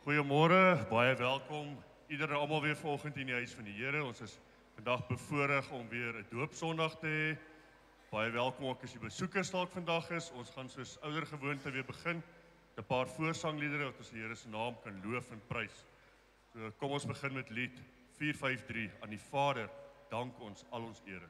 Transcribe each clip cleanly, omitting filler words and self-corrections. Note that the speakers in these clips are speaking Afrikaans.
Goeiemôre, baie welkom. Iedereen almal weer vanoggend in die huis van die Here. Ons is vandag bevoorreg om weer 'n doopsondag te hê. Baie welkom ook as die besoekers dalk vandag is. Ons gaan soos ouer gewoonte weer begin. 'n Paar voorsangliedere wat ons die Here se naam kan loof en prys. So kom ons begin met lied 453 aan die Vader. Dank ons al ons ere.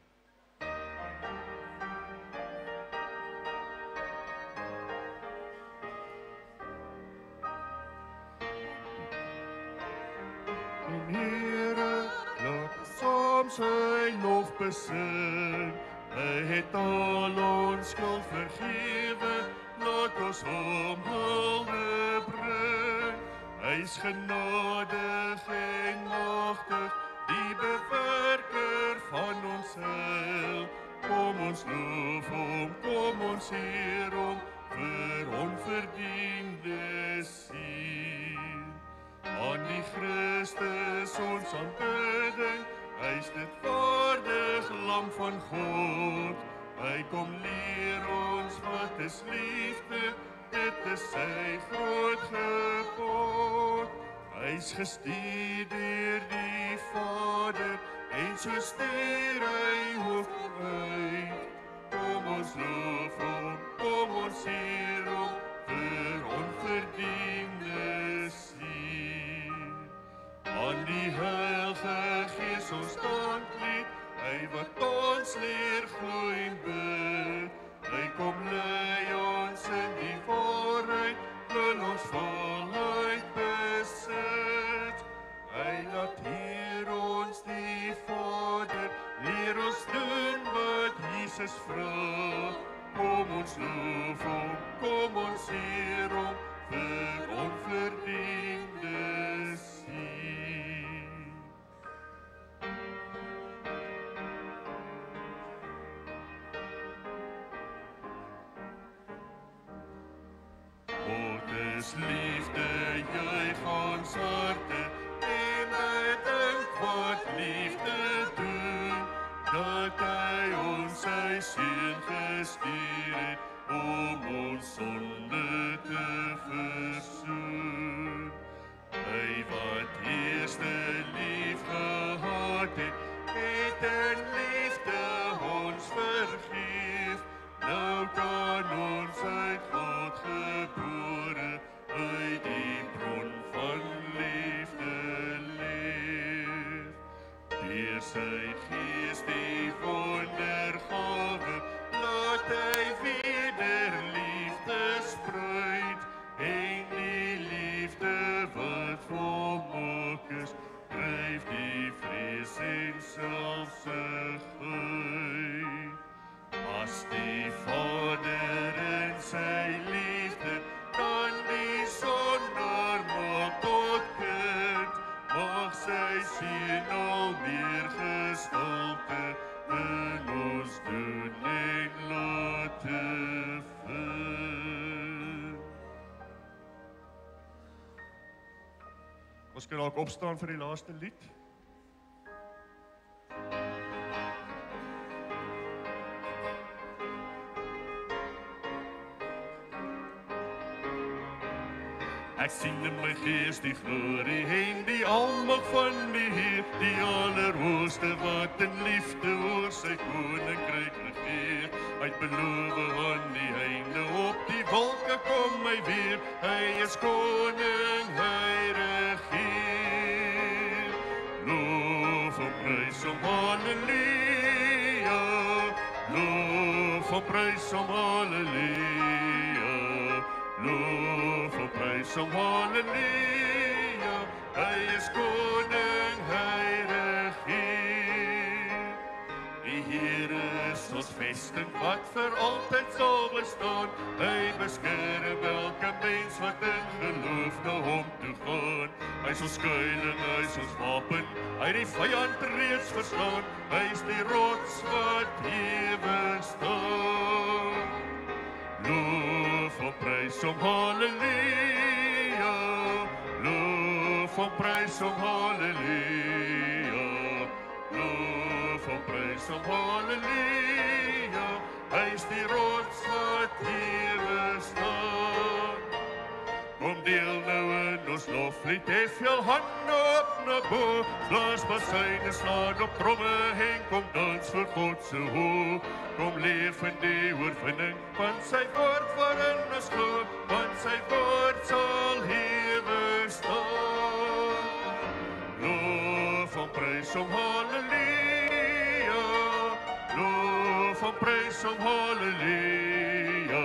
Here, laat saam sy lof besing. Hy het al ons skuld vergewe, laat ons hom hulde bring. Hy's genadig en magtig, die bewerker van ons heil. Kom ons loof hom, kom ons eer hom, vir onverdiende siel. Aan die Christus ons aanbidding, hy's dit waardig lam van God. Hy kom leer ons wat is liefde, dit is sy groot gebod. Hy's gestuur deur die Vader, en so stuur hy hoof uit. Kom ons loof hom, kom ons eer hom, vir onverdiende siel. Aan die Heilige Gees ons danklied, hy wat ons leer glo en bid. Hy kom lei ons in die waarheid, wil ons voluit besit. Hy laat hier ons die Vader, leer ons doen wat Jesus vra. Kom ons loof hom, kom ons eer hom, vir onverdiende siel. God is liefde, juig ons harte, en bedink wat liefde doen, dat hy ons sy seun gestuur het, om ons sonde te versoen. Hy wat eerste lief gehad het, het in liefde ons vergeef. Nou kan ons uit God gebore, uit die bron van liefde leef. Deur sy Gees die wondergawe, laat hy weer liefde spruit, en die liefde wat volmaak is, dryf die vrees en selfsugtigheid. As die Vader in sy liefde, dan die sondaar maak tot kind, mag sy seun al meer gestalte in ons doen en late vind. Ons kan dalk opstaan vir die laaste lied. Ek sien in my gees die glorie en die almag van die Heer, die Allerhoogste wat in liefde oor sy koninkryk regeer. Hy het beloof aan die heinde, op die wolke kom hy weer. Hy is koning, hy regeer. Loof en prys hom, halleluja. Loof en prys hom, halleluja. Loof en prys hom, halleluja. Hy is koning, hy regeer. Die Here is ons vesting wat vir altyd sal bestaan. Hy beskerm elke mens wat in geloof na hom toe gaan. Hy is ons skuiling, hy is ons wapen, hy het die vyand reeds verslaan. Hy is die rots wat ewig staan. Loof en prys hom, halleluja. Loof en prys hom, halleluja. Loof en prys hom, halleluja. Hy is die rots wat ewig staan. Kom deel nou in ons Loflied hef jou hande op na bo, blaas bassyne, slaan op tromme en kom dans voor God se hoog. Kom leef in die oorwinning, want sy woord waarin ons glo, want sy woord sal ewig staan. Loof en prys om halleluja, loof en prys om halleluja,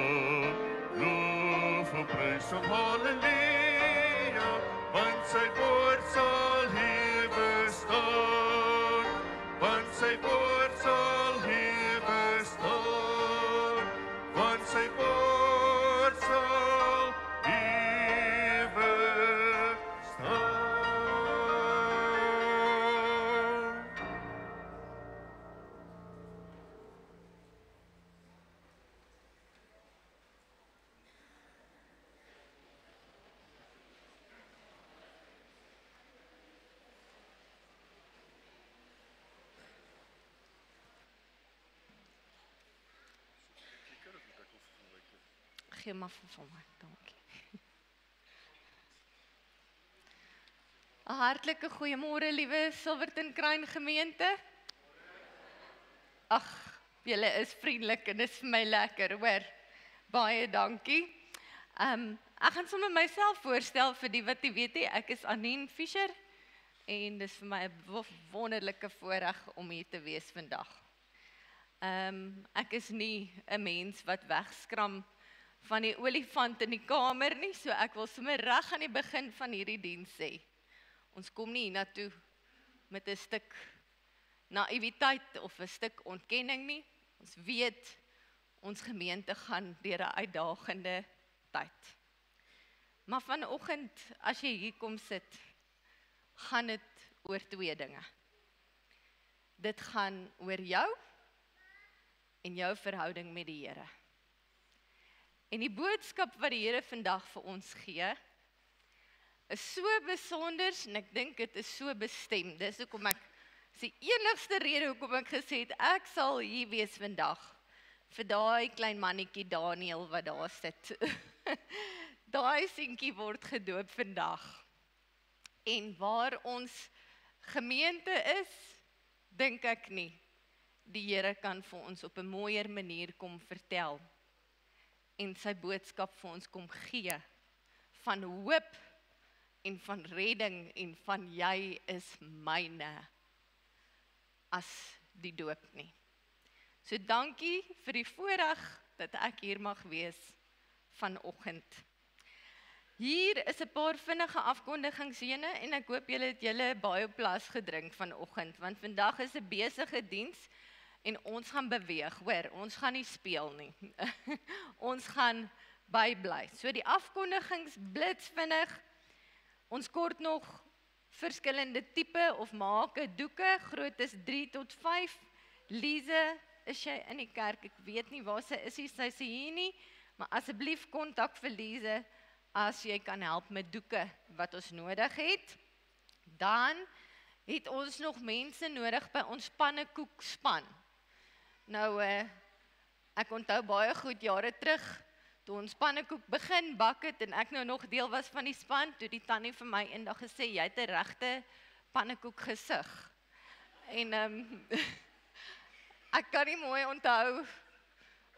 loof en prys om halleluja, want sy woord sal ewig staan, want sy woord sal ewig staan, want sy woord sal ewig staan. Gee maar vir my, dankie. 'n Hartlike goeiemôre, liewe Silverton Kruin gemeente. Ag, julle is vriendelik en dit is vir my lekker, hoor. Baie dankie. Ek gaan sommer myself voorstel vir die wat nie weet nie. Ek is Anien Fischer en dis vir my 'n wonderlike voorreg om hier te wees vandag. Ek is nie 'n mens wat wegskram van die olifant in die kamer nie, so ek wil sommer reg aan die begin van hierdie diens sê. Ons kom nie hiernatoe met 'n stuk naïwiteit of 'n stuk ontkenning nie. Ons weet ons gemeente gaan deur 'n uitdagende tyd. Maar vanoggend as jy hier kom sit, gaan dit oor twee dinge. Dit gaan oor jou en jou verhouding met die Here. En die boodskap wat die Here vandag vir ons gee, is so besonders en ek dink dit is so bestem. Dis hoekom is die enigste rede hoekom ek gesê het, ek sal hier wees vandag, vir daai klein mannetjie Daniel wat daar sit. Daai seentjie word gedoop vandag. En waar ons gemeente is, dink ek nie, die Here kan vir ons op 'n mooier manier kom vertel en sy boodskap vir ons kom gee van hoop en van redding en van jy is myne as die doop nie. So dankie vir die voorreg dat ek hier mag wees vanoggend. Hier is 'n paar vinnige afkondigingsene en ek hoop julle het julle baie op plas gedrink vanoggend, want vandag is 'n besige diens en ons gaan beweeg, hoor, ons gaan nie speel nie. Ons gaan bybly. So die afkondigings blits vinnig. Ons kort nog verskillende tipe of maake doeke, groot is 3 tot 5. Lise, is jy in die kerk? Ek weet nie waar sy is, sy hier nie, maar asseblief kontak vir Lise as jy kan help met doeke wat ons nodig het. Dan het ons nog mense nodig by ons pannekoekspan. Nou, ek onthou baie goed jare terug, toe ons pannekoek begin bak het en ek nou nog deel was van die span, toe die tannie vir my eendag gesê, jy het 'n regte pannekoek gesig. En ek kan nie mooi onthou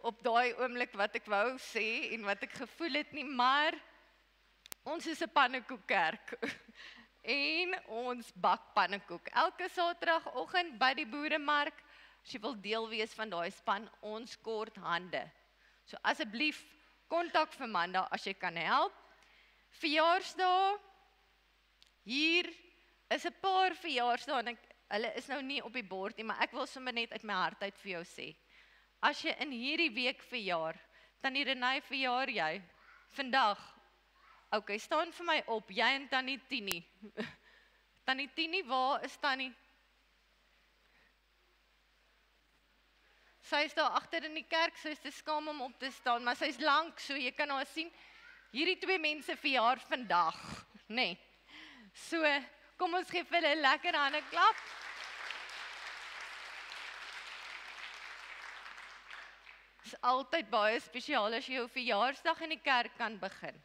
op daai oomblik wat ek wou sê en wat ek gevoel het nie, maar ons is 'n pannekoekkerk. En ons bak pannekoek. Elke Saterdagoggend by die boeremark, as jy wil deel wees van daai span, ons kort hande. So asseblief kontak vir Amanda as jy kan help. Verjaarsdae, hier is 'n paar verjaarsdae en hulle is nou nie op die bord nie, maar ek wil sommer net uit my hart uit vir jou sê. As jy in hierdie week verjaar, Tannie Renée, verjaar jy vandag. Ok, staan vir my op, jy en Tannie Tini. Tannie Tini, waar is Tannie? Sy is daar agter in die kerk, sy is te skaam om op te staan, maar sy is lank, so jy kan haar sien. Hierdie twee mense verjaar vandag, nee. So, kom ons gee vir hulle 'n lekker hande klap. Dit is altyd baie spesiaal as jy jou verjaarsdag in die kerk kan begin.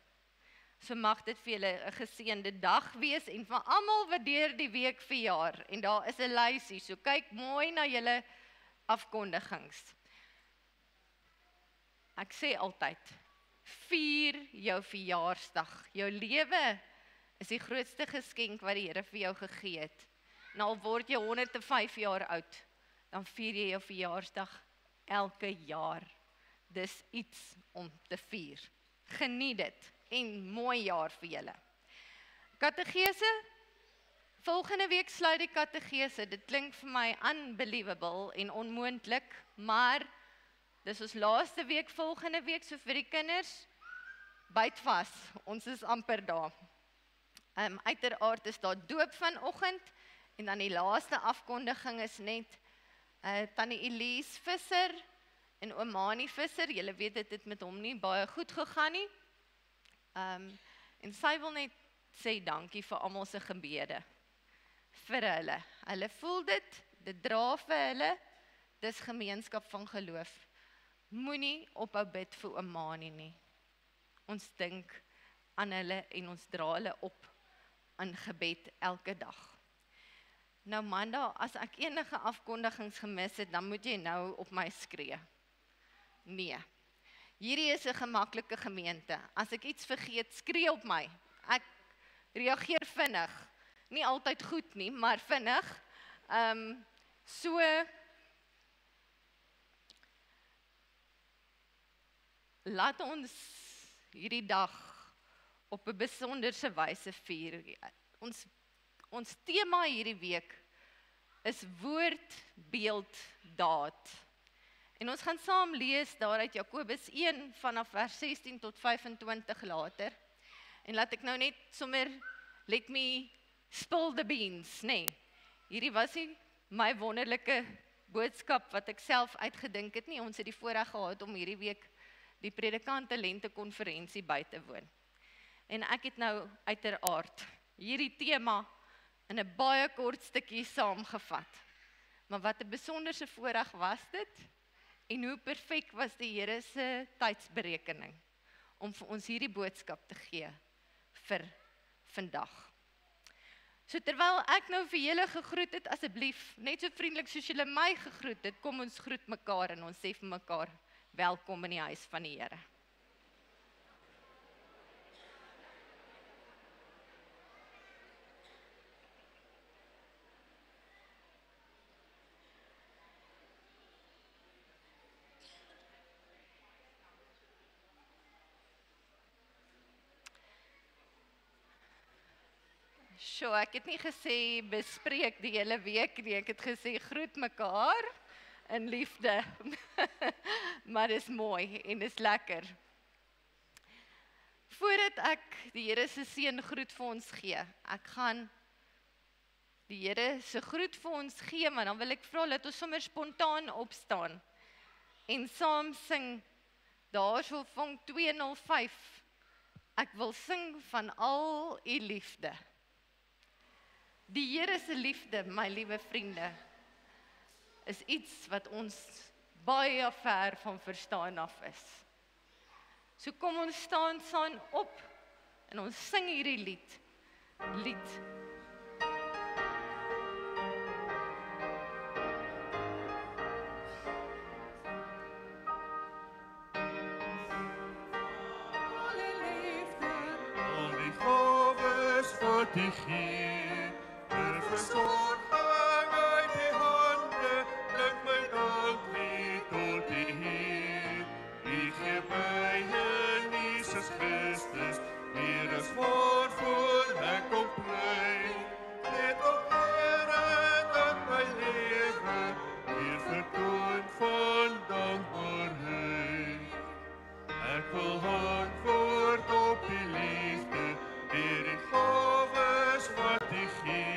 So mag dit vir julle 'n geseënde dag wees en vir almal wat deur die week verjaar. En daar is 'n lysie, so kyk mooi na julle afkondigings. Ek sê altyd, vier jou verjaarsdag. Jou lewe is die grootste geskenk wat die Here vir jou gegee het. En al word jy 105 jaar oud, dan vier jy jou verjaarsdag elke jaar. Dis iets om te vier. Geniet dit en mooi jaar vir julle. Kategese, volgende week sluit die kategese. Dit klink vir my unbelievable en onmoontlik, maar dis ons laaste week volgende week, so vir die kinders, byt vas, ons is amper daar. Uiteraard is daar doop vanoggend, en dan die laaste afkondiging is net Tannie Elise Visser en oom Mani Visser. Julle weet dit het met hom nie baie goed gegaan nie. En sy wil net sê dankie vir almal se gebede vir hulle. Hulle voel dit dra vir hulle, dis gemeenskap van geloof. Moenie ophou bid vir oom Mani nie. Ons dink aan hulle en ons dra hulle op in gebed elke dag. Nou Manda, as ek enige afkondigings gemis het, dan moet jy nou op my skree. Nee. Hierdie is 'n gemaklike gemeente. As ek iets vergeet, skree op my. Ek reageer vinnig. Nie altyd goed nie, maar vinnig. So laat ons hierdie dag op 'n besonderse wyse vier. Ons tema hierdie week is woord, beeld, daad. En ons gaan saam lees daaruit Jakobus 1 vanaf vers 16 tot 25 later. En laat ek nou net sommer, let me spill the beans, nee. Hierdie was nie my wonderlike boodskap wat ek self uitgedink het nie. Ons het die voorreg gehad om hierdie week die predikante lente konferensie by te woon. En ek het nou uiteraard hierdie tema in 'n baie kort stukkie saamgevat. Maar wat 'n besonderse voorreg was dit, en hoe perfek was die Here se tydsberekening om vir ons hierdie boodskap te gee vir vandag. So terwyl ek nou vir julle gegroet het, asseblief, net so vriendelik soos julle my gegroet het, kom ons groet mekaar en ons sê vir mekaar, welkom in die huis van die Here. So, ek het nie gesê bespreek die hele week nie, ek het gesê groet mekaar in liefde. Maar dis mooi en dis lekker. Voordat ek die Here se seën groet vir ons gee, ek gaan die Here se groet vir ons gee, maar dan wil ek vra dat ons sommer spontaan opstaan en saam sing daarso van 205. Ek wil sing van al u liefde. Die Here se liefde, my liewe vriende, is iets wat ons baie ver van verstaan af is. So kom ons staan saam op en ons sing hierdie lied. Al die gawes wat u gee, versorging uit die hande, bring my dank weer tot u Heer. U gee my in Jesus Christus, meer as waarvoor ek kon pleit. Net op Here dat my lewe weer vertoon van dankbaarheid. Ek wil antwoord op die liefde, deur die gawes wat u gee.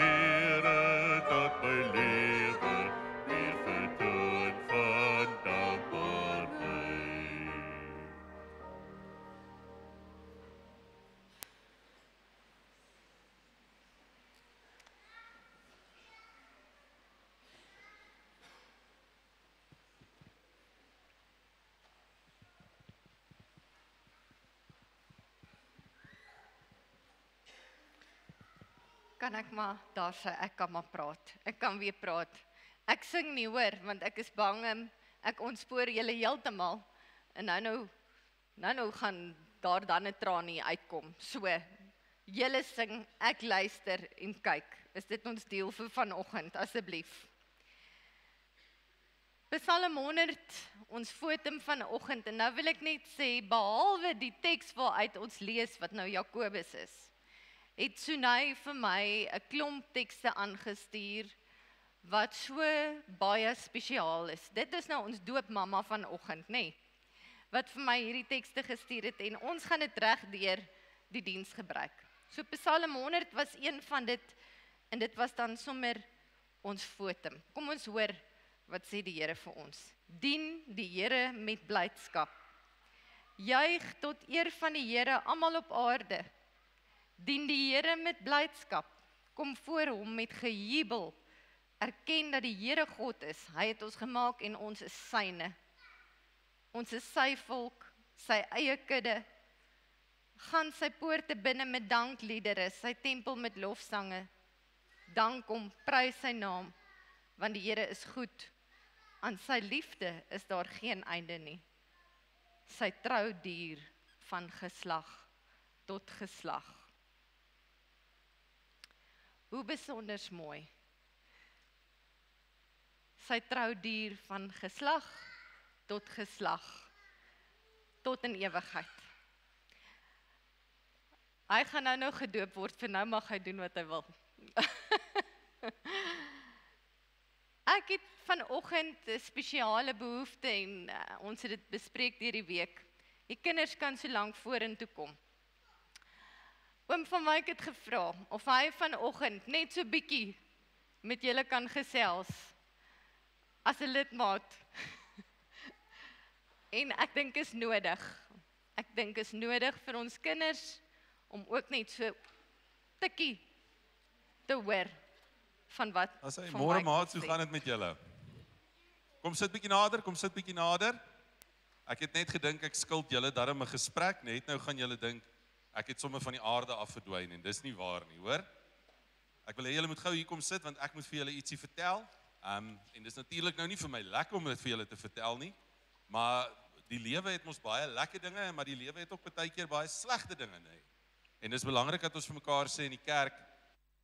Here, dat my lewe weer vertoon van dankbaarheid. Kan ek maar daar sê, ek kan maar praat. Ek kan weer praat. Ek sing nie hoor, want ek is bang ek ontspoor julle heeltemal. En nou gaan daar dan 'n traan uitkom. So, julle sing, ek luister en kyk. Is dit ons deel vir vanoggend, asseblief? Psalm 100, ons fotum vanoggend, en nou wil ek net sê, behalwe die teks waaruit ons lees, wat nou Jakobus is, het Sunay vir my 'n klomp tekste aangestuur, wat so baie spesiaal is. Dit is nou ons doopmamma vanoggend, nê? Wat vir my hierdie tekste gestuur het, en ons gaan dit reg deur die diens gebruik. So Psalm 100 was een van dit, en dit was dan sommer ons fotum. Kom ons hoor, wat sê die Here vir ons? Dien die Here met blydskap. Juig tot eer van die Here almal op aarde. Dien die Here met blydskap. Kom voor hom met gejubel. Erken dat die Here God is. Hy het ons gemaak en ons is syne. Ons is sy volk, sy eie kudde. Gaan sy poorte binne met dankliedere, sy tempel met lofsange. Dank hom, prys sy naam, want die Here is goed. Aan sy liefde is daar geen einde nie. Sy trou duur van geslag tot geslag. Hoe besonders mooi. Sy trou duur van geslag tot geslag, tot in ewigheid. Hy gaan nou gedoop word, vir nou mag hy doen wat hy wil. Ek het vanoggend 'n spesiale behoefte en ons het dit bespreek deur die week. Die kinders kan so lank vorentoe kom. Oom van Wyk het gevra of hy vanoggend net so bietjie met julle kan gesels as 'n lidmaat. En ek dink is nodig. Ek dink is nodig vir ons kinders om ook net so tikkie te hoor van wat As hy van môre Wyk maat, hoe sê. gaan dit met julle? Kom sit bietjie nader, kom sit bietjie nader. Ek het net gedink ek skuld julle darm 'n gesprek, net nou gaan julle dink ek het sommer van die aarde af verdwyn en dis nie waar nie, hoor? Ek wil hê julle moet gou hier kom sit want ek moet vir julle ietsie vertel. En dis natuurlik nou nie vir my lekker om dit vir julle te vertel nie, maar die lewe het mos baie lekker dinge, maar die lewe het ook baie keer baie slegte dinge, nê. En dis belangrik dat ons vir mekaar sê in die kerk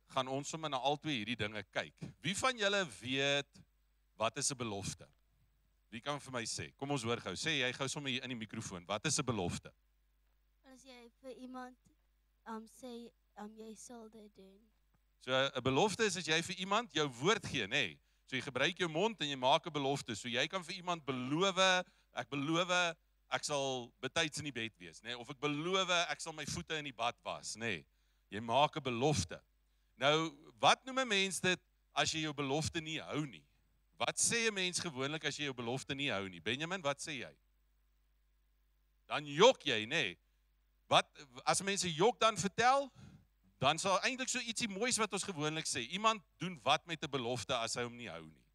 gaan ons sommer na albei hierdie dinge kyk. Wie van julle weet wat is 'n belofte? Wie kan vir my sê? Kom ons hoor gou. Sê jy gou sommer hier in die mikrofoon. Wat is 'n belofte? As jy vir iemand sê jy sal dit doen. So 'n belofte is as jy vir iemand jou woord gee, nê. So jy gebruik jou mond en jy maak 'n belofte. So jy kan vir iemand beloof, ek beloof ek sal betyds in die bed wees, nê. Of ek beloof ek sal my voete in die bad was, nê. Jy maak 'n belofte. Nou, wat noem 'n mens dit as jy jou belofte nie hou nie? Wat sê 'n mens gewoonlik as jy jou belofte nie hou nie? Benjamin, wat sê jy? Dan jok jy, nê? Wat as mense jok dan vertel, dan sal eintlik so ietsie moois wat ons gewoonlik sê. Iemand doen wat met 'n belofte as hy hom nie hou nie?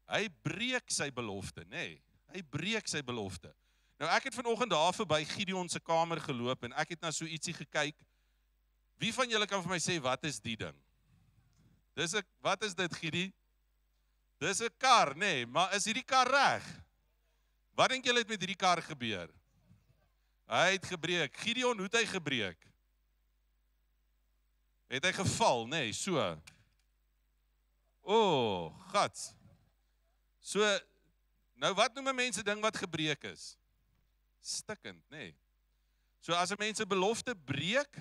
Hy breek sy belofte, nê? Hy breek sy belofte. Nou ek het vanoggend daar verby Gideon se kamer geloop en ek het na so ietsie gekyk. Wie van julle kan vir my sê wat is die ding? Wat is dit, Gideon? Dis 'n kar, nê, maar is hierdie kar reg? Wat dink julle het met hierdie kar gebeur? Hy het gebreek. Gideon, hoe het hy gebreek? Het hy geval, nê, so. O, gats. So, nou wat noem mense ding wat gebreek is? Stikkend, nê. So as 'n mens 'n belofte breek,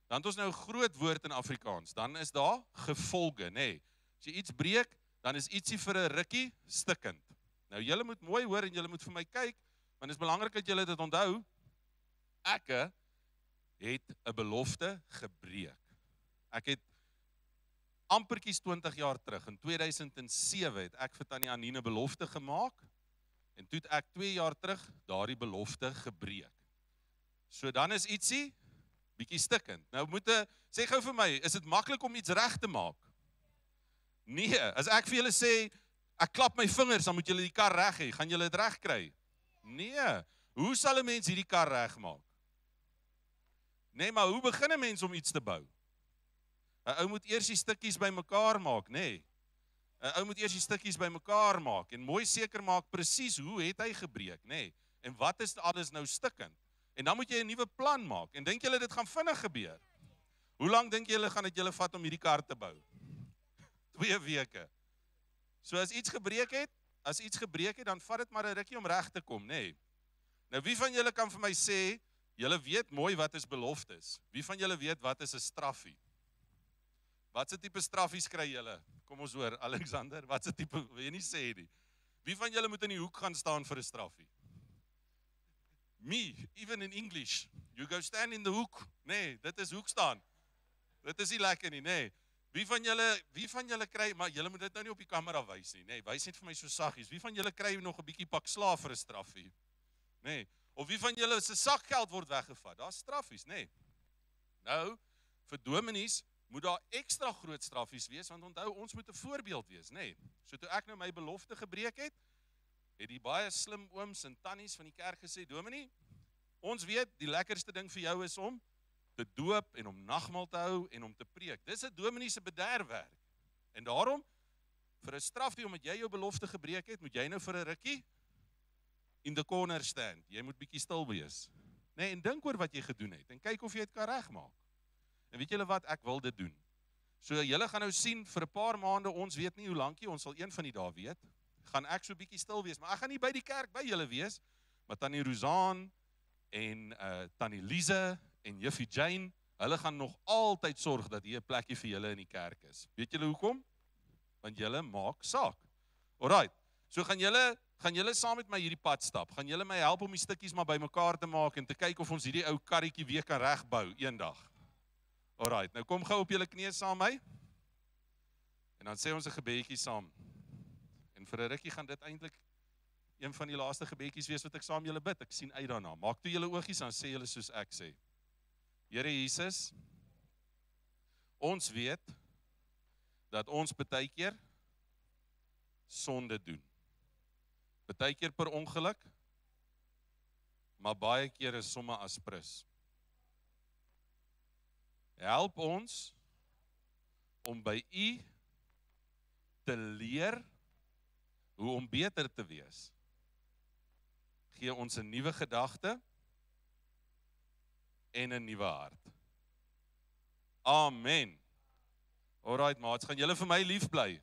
dan het ons nou 'n groot woord in Afrikaans. Dan is daar gevolge, nê. As jy iets breek, dan is ietsie vir 'n rukkie stikkend. Nou julle moet mooi hoor en julle moet vir my kyk, want dit is belangrik dat julle dit onthou. Ek het 'n belofte gebreek. Ek het amperkies 20 jaar terug, in 2007 het ek vir Tannie Anine belofte gemaak, en toe het ek 2 jaar terug daardie belofte gebreek. So dan is ietsie bietjie stikkend. Nou sê gou vir my, is dit maklik om iets reg te maak? Nee, as ek vir julle sê, ek klap my vingers, dan moet julle die kar reg hê, gaan julle dit reg kry? Nee, hoe sal 'n mens hierdie kar reg maak? Nee, maar hoe begin 'n mens om iets te bou? 'n Ou moet eers die stukkies bymekaar maak, nê? 'n Ou moet eers die stukkies bymekaar maak en mooi seker maak presies hoe het hy gebreek, nê? En wat is alles nou stikkend? En dan moet jy 'n nuwe plan maak. En dink julle dit gaan vinnig gebeur? Hoe lank dink julle gaan dit julle vat om hierdie kar te bou? 2 weke. So as iets gebreek het, dan vat dit maar 'n rukkie om reg te kom, nê? Nou wie van julle kan vir my sê, julle weet mooi wat is beloftes? Wie van julle weet wat is 'n straffie? Wat se tipe straffies kry julle? Kom ons hoor, Alexander, wat se tipe, wil jy nie sê nie? Wie van julle moet in die hoek gaan staan vir 'n straffie? Me, even in English, you go stand in the hoek. Nee, dit is hoek staan. Dit is nie lekker nie, nee. Wie van julle kry, maar julle moet dit nou nie op die kamera wys nie, nee, wys net vir my so saggies. Wie van julle kry nog 'n bietjie pak slaag vir 'n straffie? Nee. Of wie van julle se sakgeld word weggevat? Daar's straffies, nee. Nou, vir dominees moet daar ekstra groot straffies wees, want onthou, ons moet 'n voorbeeld wees, nee. So toe ek nou my belofte gebreek het die baie slim ooms en tannies van die kerk gesê, dominee, ons weet, die lekkerste ding vir jou is om te doop en om nagmaal te hou en om te preek. Dis 'n dominee se bederfwerk. En daarom, vir 'n strafie omdat jy jou belofte gebreek het, moet jy nou vir 'n rukkie in the corner stand. Jy moet bietjie stil wees. Nee, en dink oor wat jy gedoen het en kyk of jy dit kan regmaak. En weet julle wat, ek wil dit doen. So julle gaan nou sien vir 'n paar maande, ons weet nie hoe lankie, ons sal een van die dae weet, gaan ek so bietjie stil wees, maar ek gaan nie by die kerk by julle wees, maar Tannie Rosaan en Tannie Lize en Juffie Jane, hulle gaan nog altyd sorg dat hier 'n plekkie vir julle in die kerk is. Weet julle hoekom? Want julle maak saak. Alright. So gaan julle saam met my hierdie pad stap. Gaan julle my help om die stukkies maar bymekaar te maak en te kyk of ons hierdie ou karretjie weer kan regbou eendag. Alright. Nou kom gou op julle knieë saam met my. En dan sê ons 'n gebedjie saam. En vir 'n rukkie gaan dit eintlik een van die laaste gebedjies wees wat ek saam julle bid. Ek sien uit daarna. Maak toe julle oogies, dan sê julle soos ek sê. Here Jesus, ons weet dat ons baie keer sonde doen. Baie keer per ongeluk, maar baie keer is somme aspres. Help ons om by U te leer hoe om beter te wees. Gee ons 'n nuwe gedagte en 'n nuwe hart. Amen. Alright maats, gaan julle vir my lief bly?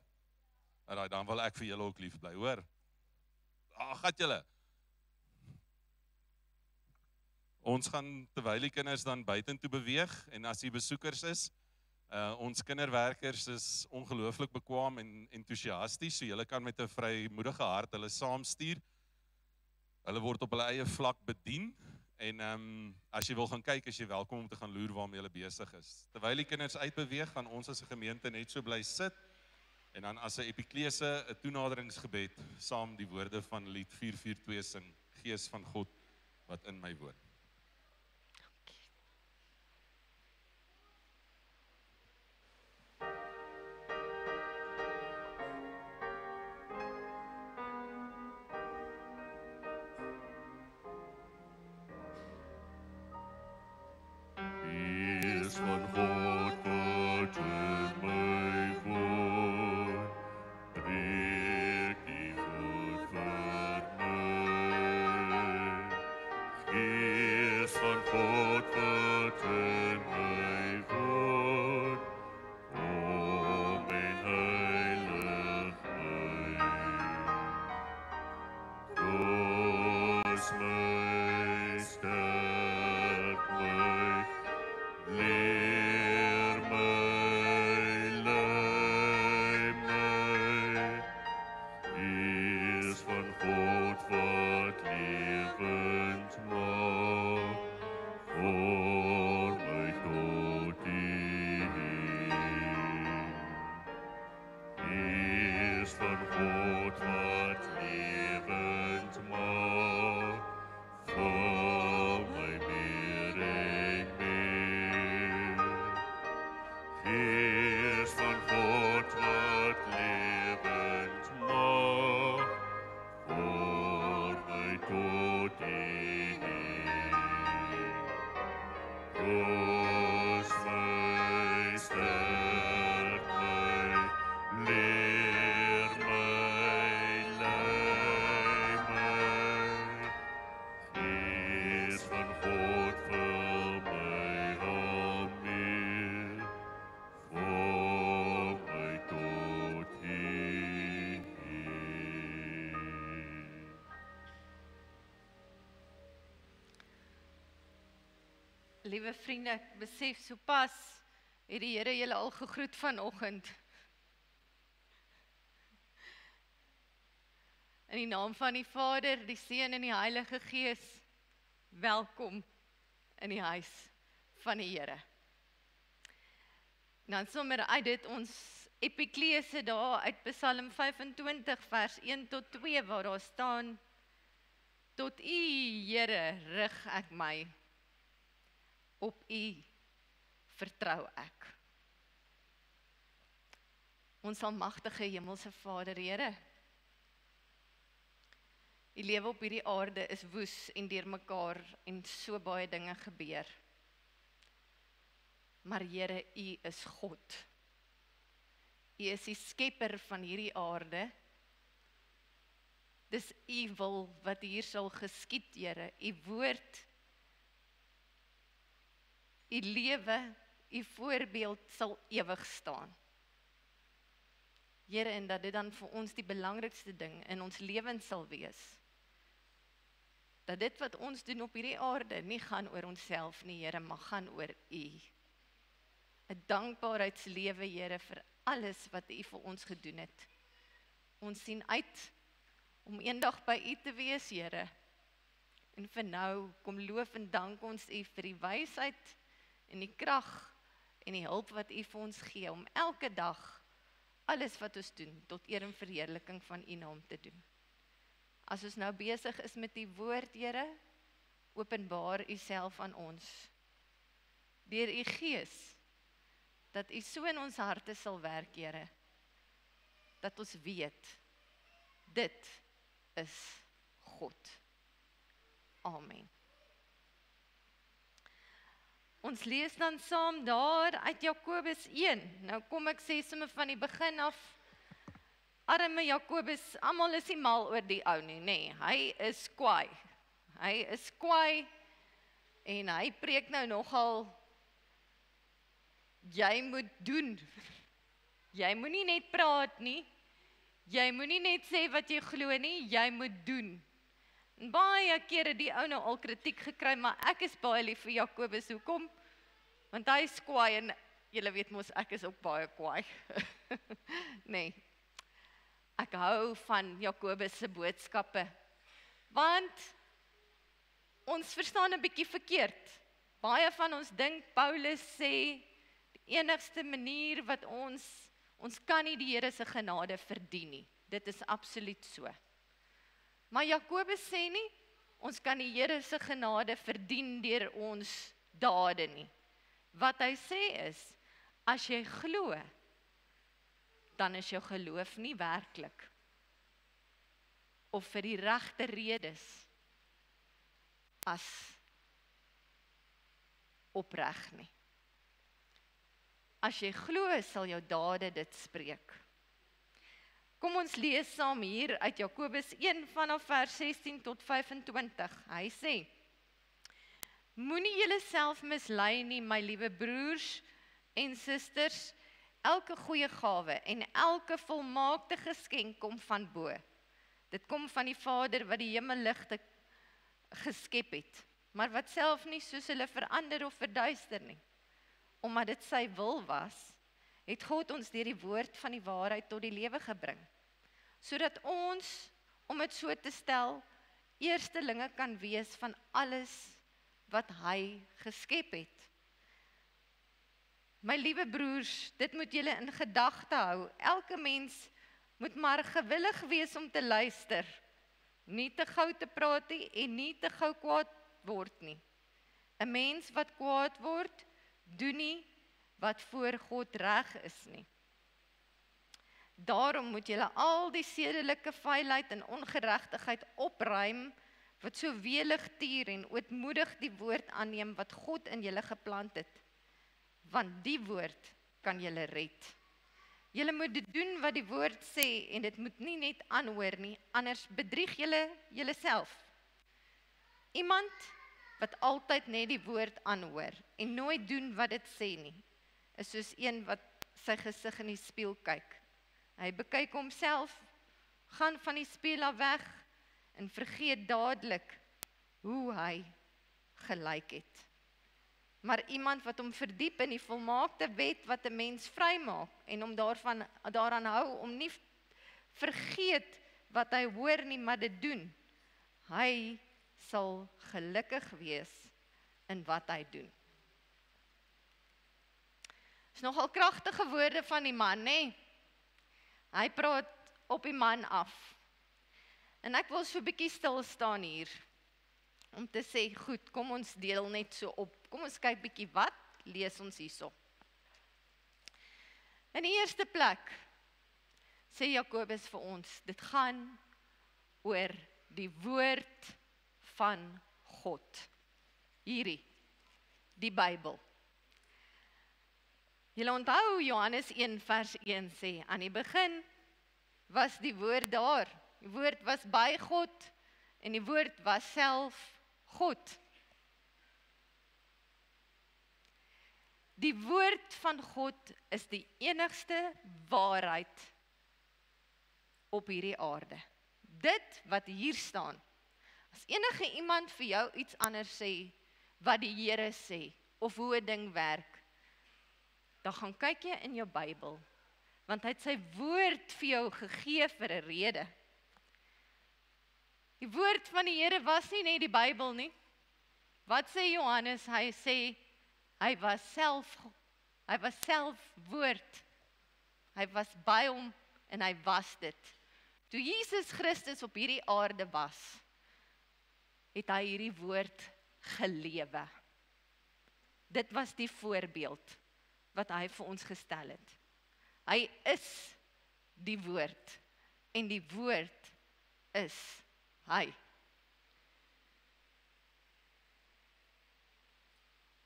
Alright, dan wil ek vir julle ook lief bly, hoor? Gat julle. Ons gaan, terwyl die kinders dan buitentoe beweeg, en as die besoekers is, ons kinderwerkers is ongelooflik bekwaam en entoesiasties, so julle kan met 'n vrymoedige hart hulle saamstuur. Hulle word op hulle eie vlak bedien, en as jy wil gaan kyk, is jy welkom om te gaan loer waarmee hulle besig is. Terwyl die kinders uitbeweeg, gaan ons as 'n gemeente net so bly sit, en dan as 'n epiklese, 'n toenaderingsgebed, saam die woorde van lied 442 sing, Gees van God wat in my woon. Gees van God wat in my woon, breek die woord vir my. Gees van God wat in my woon, kom en heilig my. Troos my, sterk my, leer van God wat lewend maak, vir my meer en meer. Gees van God wat lewend maak, voor my tot U. Troos my, sterk my, leer my, lei my. Gees van God vul my al meer, voor my tot U. Liewe vriende, ek besef sopas het die Here julle al gegroet vanoggend. In die naam van die Vader, die Seun en die Heilige Gees, welkom in die huis van die Here. Dan sommer uit dit ons epiklese daar uit Psalm 25 vers 1 tot 2 waar daar staan: Tot U, Here, rig ek my. Op U vertrou ek. Ons almagtige hemelse Vader, Here, die lewe op hierdie aarde is woes en deurmekaar en so baie dinge gebeur. Maar Here, U is God. U is die skepper van hierdie aarde. Dis U wil wat hier sal geskied, Here. U woord, U lewe, U voorbeeld sal ewig staan. Here, en dat dit dan vir ons die belangrikste ding in ons lewens sal wees. Dat dit wat ons doen op hierdie aarde nie gaan oor onsself nie, Here, maar gaan oor U. 'n Dankbaarheidslewe, Here, vir alles wat U vir ons gedoen het. Ons sien uit om eendag by U te wees, Here. En vir nou, kom loof en dank ons U vir die wysheid en die krag en die hulp wat U vir ons gee, om elke dag alles wat ons doen, tot eer en verheerliking van U naam te doen. As ons nou besig is met die woord, Here, openbaar U self aan ons. Deur U Gees, dat U so in ons harte sal werk, Here, dat ons weet, dit is God. Amen. Ons lees dan saam daar uit Jakobus 1. Nou kom ek sê sommer van die begin af, arme Jakobus, almal is nie mal oor die ou nie, nê. Hy is kwaai. Hy is kwaai en hy preek nou nogal, jy moet doen. Jy moenie net praat nie. Jy moenie net sê wat jy glo nie, jy moet doen. En baie kere die ou nou al kritiek gekry, maar ek is baie lief vir Jakobus. Hoekom? Want hy is kwaai en julle weet mos, ek is ook baie kwaai. Nee. Ek hou van Jakobus se boodskappe. Want ons verstaan 'n bietjie verkeerd. Baie van ons dink Paulus sê die enigste manier wat ons kan nie die Here se genade verdien nie. Dit is absoluut so. Maar Jakobus sê nie, ons kan die Here se genade verdien deur ons dade nie. Wat hy sê is, as jy glo, dan is jou geloof nie werklik. Of vir die regte redes as opreg nie. As jy glo, sal jou dade dit spreek. Kom ons lees saam hier uit Jakobus 1 vanaf vers 16 tot 25. Hy sê: Moenie julleself mislei nie, my liewe broers en susters. Elke goeie gawe en elke volmaakte geskenk kom van bo. Dit kom van die Vader wat die hemelligte geskep het, maar wat self nie soos hulle verander of verduister nie. Omdat dit sy wil was, het God ons deur die woord van die waarheid tot die lewe gebring, sodat ons, om dit so te stel, eerstelinge kan wees van alles wat hy geskep het. My liewe broers, dit moet julle in gedagte hou. Elke mens moet maar gewillig wees om te luister. Nie te gou te praat nie en nie te gou kwaad word nie. 'n Mens wat kwaad word, doen nie wat voor God reg is nie. Daarom moet julle al die sedelike vuilheid en ongeregtigheid opruim, wat so welig tier en ootmoedig die woord aanneem wat God in julle geplant het. Want die woord kan julle red. Julle moet doen wat die woord sê en dit moet nie net aanhoor nie, anders bedrieg julle julleself. Iemand wat altyd net die woord aanhoor en nooit doen wat dit sê nie, is soos een wat sy gesig in die spieël kyk. Hy bekyk homself, gaan van die spieël af weg en vergeet dadelik hoe hy gelyk het. Maar iemand wat hom verdiep in die volmaakte wet wat 'n mens vrymaak en hom daaraan hou om nie vergeet wat hy hoor nie, maar dit doen, hy sal gelukkig wees in wat hy doen. Is nogal kragtige woorde van die man, né? Hy praat op die man af. En ek wil so 'n bietjie stil staan hier, om te sê, goed, kom ons deel net so op. Kom ons kyk bietjie wat lees ons hierso. In die eerste plek sê Jakobus vir ons, dit gaan oor die woord van God. Hierdie, die Bybel. Julle onthou Johannes 1 vers 1 sê, aan die begin was die woord daar. Die woord was by God en die woord was self God. Die woord van God is die enigste waarheid op hierdie aarde. Dit wat hier staan. As enige iemand vir jou iets anders sê, wat die Here sê, of hoe 'n ding werk, dan gaan kyk jy in jou Bybel, want hy het sy woord vir jou gegee vir 'n rede. Die woord van die Here was nie net die Bybel nie. Wat sê Johannes? Hy sê, hy was self woord. Hy was by hom en hy was dit. Toe Jesus Christus op hierdie aarde was, het hy hierdie woord gelewe. Dit was die voorbeeld wat hy vir ons gestel het. Hy is die woord en die woord is hy.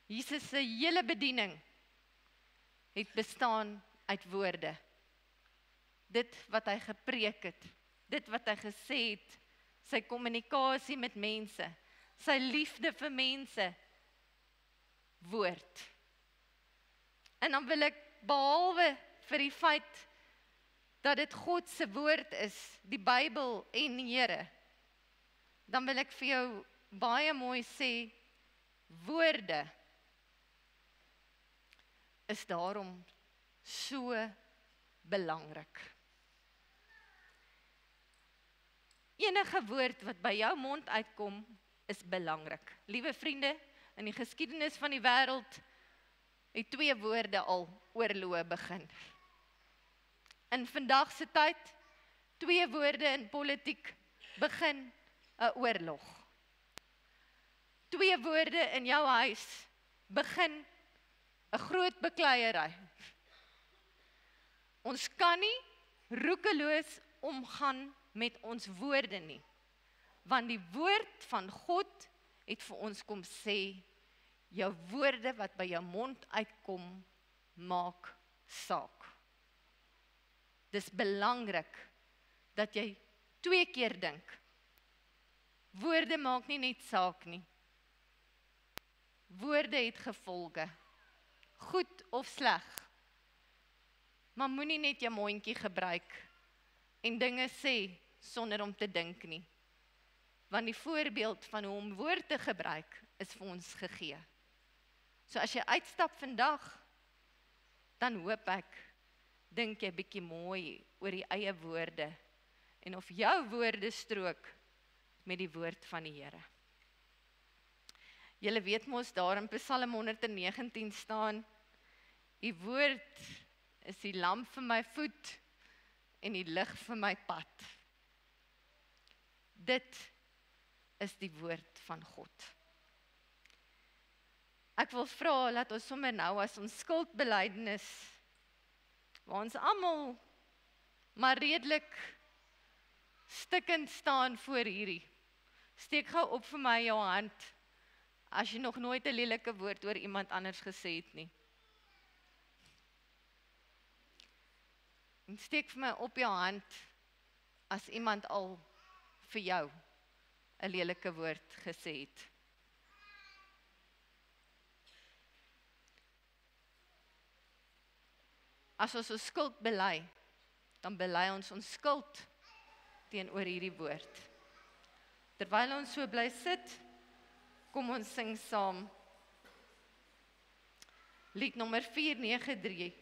Jesus se hele bediening het bestaan uit woorde. Dit wat hy gepreek het, dit wat hy gesê het, sy kommunikasie met mense, sy liefde vir mense, woord. En dan wil ek, behalwe vir die feit dat dit God se woord is, die Bybel en die Here, dan wil ek vir jou baie mooi sê, woorde is daarom so belangrik. Enige woord wat by jou mond uitkom, is belangrik. Liewe vriende, in die geskiedenis van die wêreld het 2 woorde al oorloë begin. In vandag se tyd, 2 woorde in politiek begin 'n oorlog. 2 woorde in jou huis begin 'n groot bekleierery. Ons kan nie roekeloos omgaan met ons woorde nie, want die woord van God het vir ons kom sê, jou woorde wat by jou mond uitkom, maak saak. Dis belangrik dat jy 2 keer dink. Woorde maak nie net saak nie. Woorde het gevolge, goed of sleg. Maar moenie net jou mondjie gebruik en dinge sê sonder om te dink nie. Want die voorbeeld van hoe om woord te gebruik is vir ons gegee. So as jy uitstap vandag, dan hoop ek, dink jy bietjie mooi oor die eie woorde en of jou woorde strook met die woord van die Here. Julle weet mos daar in Psalm 119 staan, die woord is die lamp vir my voet en die lig vir my pad. Dit is die woord van God. Ek wil vra, laat ons sommer nou as ons skuldbelydenis, waar ons almal maar redelik stikkend staan voor hierdie. Steek gou op vir my jou hand, as jy nog nooit 'n lelike woord oor iemand anders gesê het nie. En steek vir my op jou hand, as iemand al vir jou 'n lelike woord gesê het. As ons ons skuld bely, dan bely ons ons skuld teenoor hierdie woord. Terwyl ons so bly sit, kom ons sing saam. Lied nommer 493.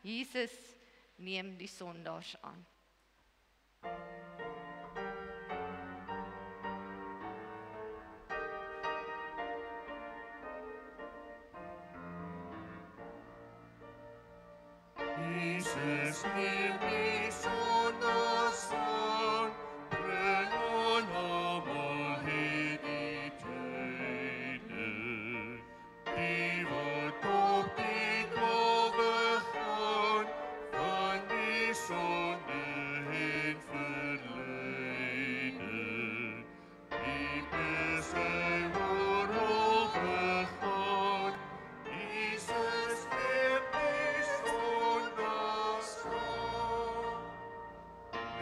Jesus neem die sondaars aan. Jesus neem die sondaars aan, bring aan almal hierdie tye. Die wat op die golwe gaan, van die sonde en verleide. Diep is sy oorlog begaan, Jesus neem die sondaars aan.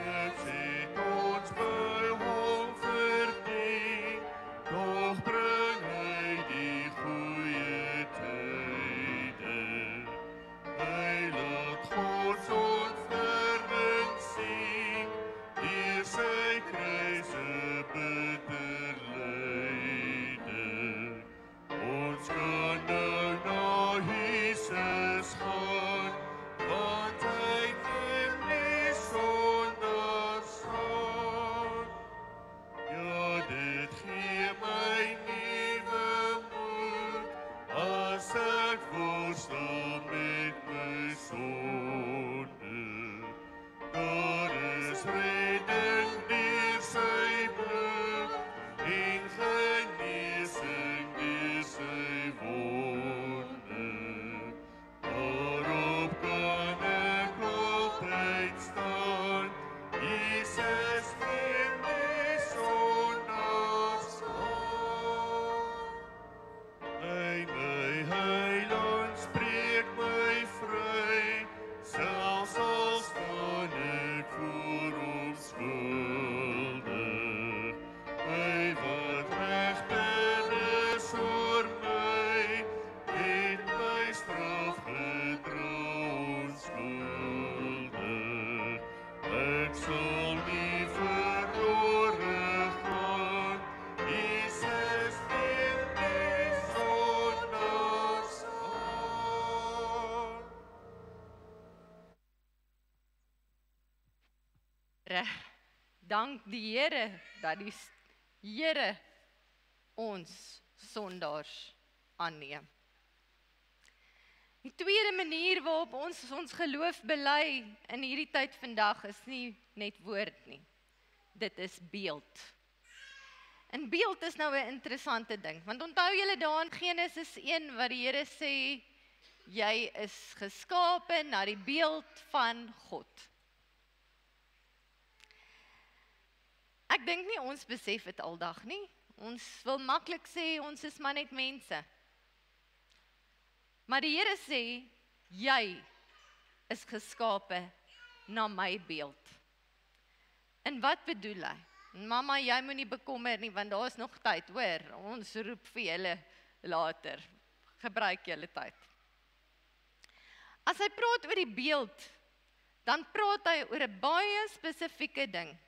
Dit het ons by hom verdien, doch bring hy die goeie tyde. Hy laat God ontferming sien, deur sy kruise bitter lyde. Ons kan nou na Jesus gaan, want hy neem die sondaars aan. Ja, dit gee my nuwe moed, as ek worstel met my sonde. Daar is redding deur sy bloed, en genesing deur sy wonde. Daarop kan ek altyd staan, Jesus neem die sondaars aan. Hy my heiland spreek my vry, selfs al staan ek voor hom skuldig. Hy wat regter is oor my, het my straf gedra onskuldig. Ek sal nie verlore gaan, Jesus neem die sondaars aan. Dank die Here dat die Here ons sondaars aanneem. Die tweede manier waarop ons geloof bely in hierdie tyd vandag is nie net woord nie. Dit is beeld. En beeld is nou 'n interessante ding, want onthou julle daar in Genesis 1 wat die Here sê, jy is geskape na die beeld van God. Ek dink nie ons besef dit aldag nie. Ons wil maklik sê, ons is maar net mense. Maar die Here sê, jy is geskape na my beeld. En wat bedoel hy? Mama, jy moenie bekommer nie, want daar is nog tyd, hoor. Ons roep vir julle later. Gebruik julle tyd. As hy praat oor die beeld, dan praat hy oor 'n baie spesifieke ding.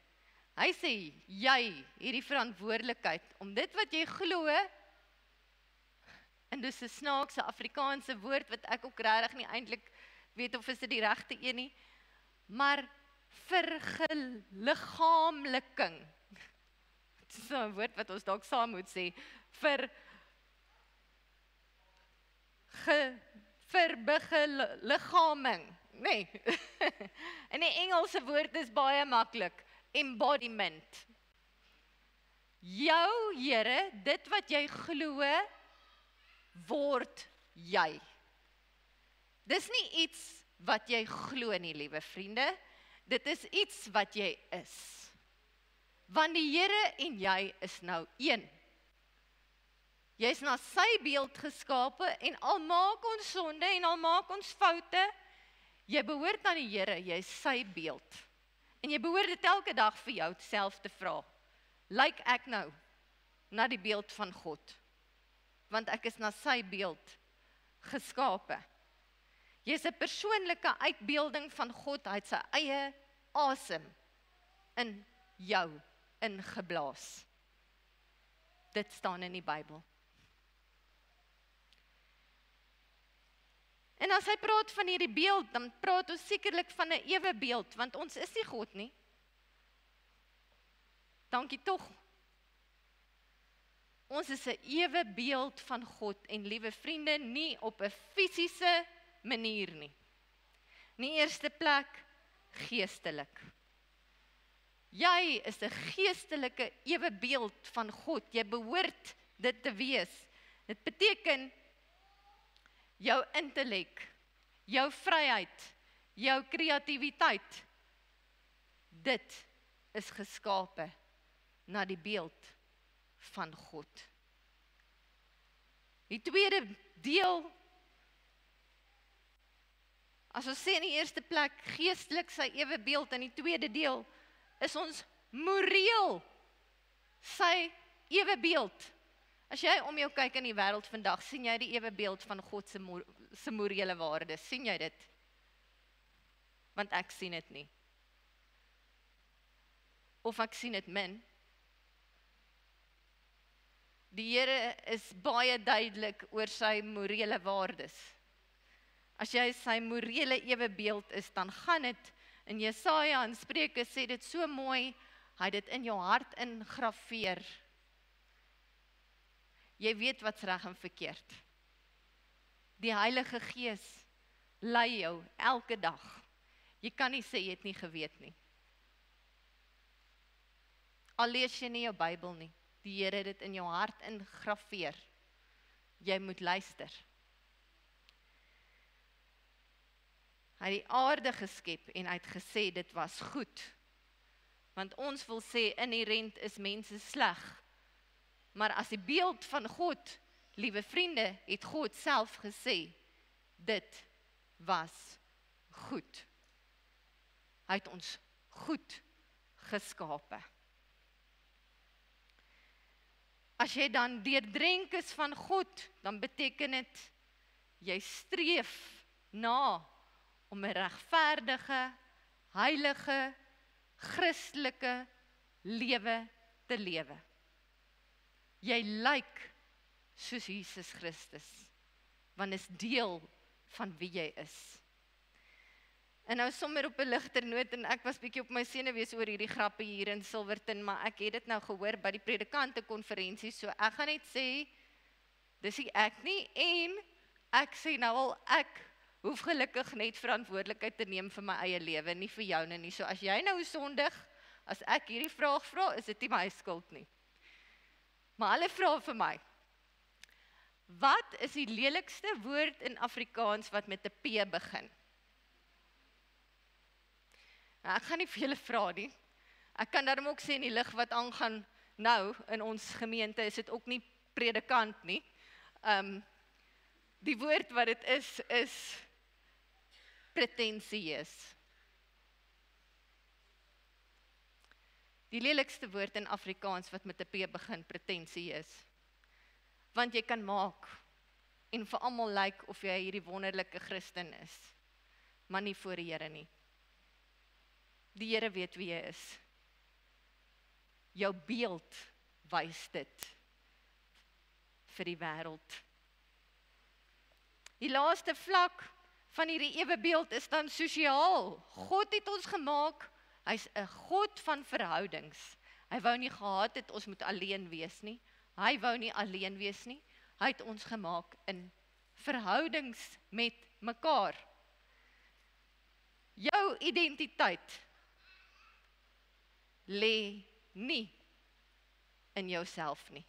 Hy sê, jy, hierdie verantwoordelikheid, om dit wat jy glo, en dis 'n snaakse Afrikaanse woord, wat ek ook regtig nie eintlik weet of is dit die regte een nie, maar verliggaamliking. Dit is so 'n woord wat ons dalk saam moet sê, verbeliggaming, Nee. In die Engelse woord is baie maklik. Embodiment. Jou Here, dit wat jy glo, word jy. Dis nie iets wat jy glo nie, liewe vriende. Dit is iets wat jy is. Want die Here en jy is nou een. Jy is na sy beeld geskape en al maak ons sonde en al maak ons foute, jy behoort aan die Here, jy is sy beeld. En jy behoort dit elke dag vir jou self te vra. Lyk ek nou na die beeld van God? Want ek is na sy beeld geskape. Jy is 'n persoonlike uitbeelding van God, hy het sy eie asem in jou ingeblaas. Dit staan in die Bybel. En as hy praat van hierdie beeld, dan praat ons sekerlik van 'n ewe beeld, want ons is nie God nie. Dankie tog. Ons is 'n ewe beeld van God en liewe vriende, nie op 'n fisiese manier nie. Nie eerste plek, geestelik. Jy is 'n geestelike ewe beeld van God. Jy behoort dit te wees. Dit beteken jou intellek, jou vryheid, jou kreatiwiteit, dit is geskape na die beeld van God. Die tweede deel, as ons sê in die eerste plek, geestelik sy ewe beeld, in die tweede deel, is ons moreel sy ewe beeld. As jy om jou kyk in die wêreld vandag, sien jy die ewe beeld van God se morele waardes. Sien jy dit? Want ek sien dit nie. Of ek sien dit min. Die Here is baie duidelik oor sy morele waardes. As jy sy morele ewe beeld is, dan gaan dit in Jesaja en Spreuke sê dit so mooi, hy het dit in jou hart ingraveer. Jy weet wat's reg en verkeerd. Die Heilige Gees lei jou elke dag. Jy kan nie sê jy het nie geweet nie. Al lees jy nie jou Bybel nie, die Here het dit in jou hart ingraveer. Jy moet luister. Hy het die aarde geskep en hy het gesê dit was goed. Want ons wil sê inherent is mense sleg. Maar as die beeld van God, liewe vriende, het God self gesê, dit was goed. Hy het ons goed geskape. As jy dan deurdrenk is van God, dan beteken dit, jy streef na om 'n regverdige, heilige, Christelike lewe te lewe. Jy lyk soos Jesus Christus, want is deel van wie jy is. En nou sommer op 'n ligter noot, en ek was bietjie op my senuwees oor hierdie grappe hier in Silverton, maar ek het dit nou gehoor by die predikantekonferensie, so ek gaan net sê, dis nie ek nie, en ek sê nou al, ek hoef gelukkig net verantwoordelikheid te neem vir my eie lewe, nie vir joune nie. So as jy nou sondig, as ek hierdie vraag vra, is dit nie my skuld nie. Maar hulle vra vir my, wat is die lelikste woord in Afrikaans wat met 'n P begin? Nou, ek gaan nie vir julle vra nie. Ek kan daarom ook sê in die lig wat aangaan nou in ons gemeente, is dit ook nie predikant nie. Die woord wat dit is pretensieus. Die lelikste woord in Afrikaans wat met 'n P begin, pretensieus. Want jy kan maak en vir almal lyk of jy hierdie wonderlike Christen is, maar nie voor die Here nie. Die Here weet wie jy is. Jou beeld wys dit vir die wêreld. Die laaste vlak van hierdie ewe beeld is dan sosiaal. God het ons gemaak, hy's 'n God van verhoudings. Hy wou nie gehad het ons moet alleen wees nie. Hy wou nie alleen wees nie. Hy het ons gemaak in verhoudings met mekaar. Jou identiteit lê nie in jouself nie.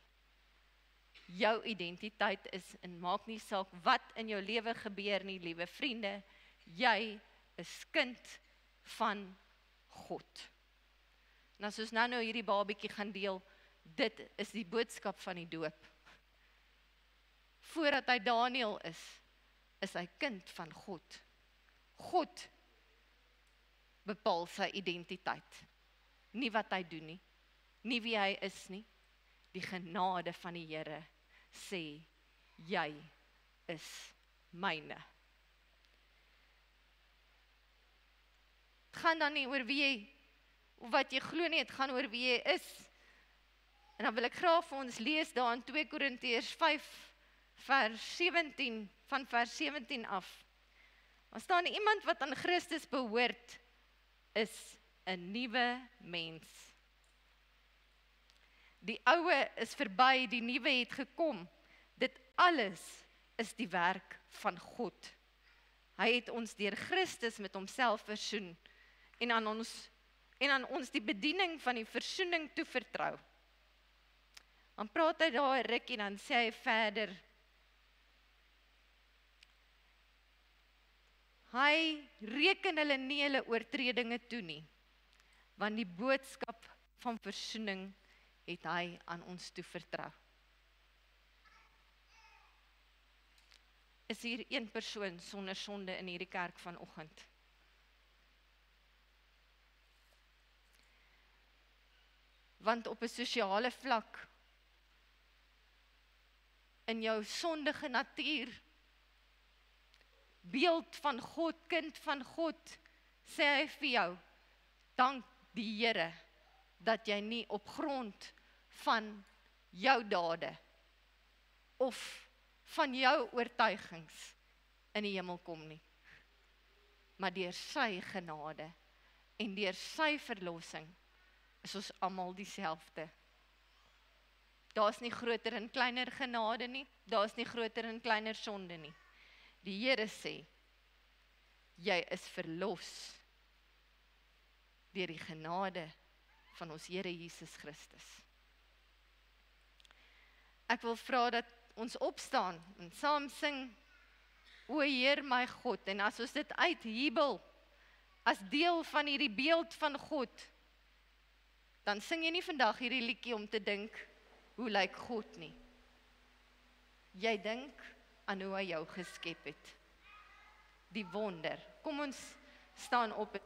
Jou identiteit is, en maak nie saak wat in jou lewe gebeur nie, liewe vriende, jy is kind van God. En as ons nou hierdie babietjie gaan deel, dit is die boodskap van die doop. Voordat hy Daniel is hy kind van God. God bepaal sy identiteit. Nie wat hy doen nie, nie wie hy is nie. Die genade van die Here sê, jy is myne. Het gaan dan nie oor wie jy, of wat jy glo nie, het gaan oor wie jy is. En dan wil ek graag vir ons lees daar in 2 Korintiërs 5, vers 17, van vers 17 af. Daar staan, iemand wat aan Christus behoort, is 'n nuwe mens. Die oue is verby, die nuwe het gekom. Dit alles is die werk van God. Hy het ons deur Christus met homself versoen en aan ons die bediening van die versoening toevertrou. Dan praat hy daar 'n rukkie en dan sê hy verder, hy reken hulle nie hulle oortredinge toe nie, want die boodskap van versoening het hy aan ons toevertrou. Is hier een persoon sonder sonde in hierdie kerk vanoggend? Want op 'n sosiale vlak, in jou sondige natuur, beeld van God, kind van God, sê hy vir jou, dank die Here, dat jy nie op grond van jou dade, of van jou oortuigings in die hemel kom nie, maar deur sy genade, en deur sy verlossing, is ons almal dieselfde. Daar's nie groter en kleiner genade nie, daar's nie groter en kleiner sonde nie. Die Here sê, jy is verlos deur die genade van ons Here Jesus Christus. Ek wil vra dat ons opstaan en saam sing, O Heer my God, en as ons dit uithebel, as deel van hierdie beeld van God, dan sing jy nie vandag hierdie liedjie om te dink, hoe lyk God nie. Jy dink aan hoe hy jou geskep het. Die wonder. Kom ons staan op.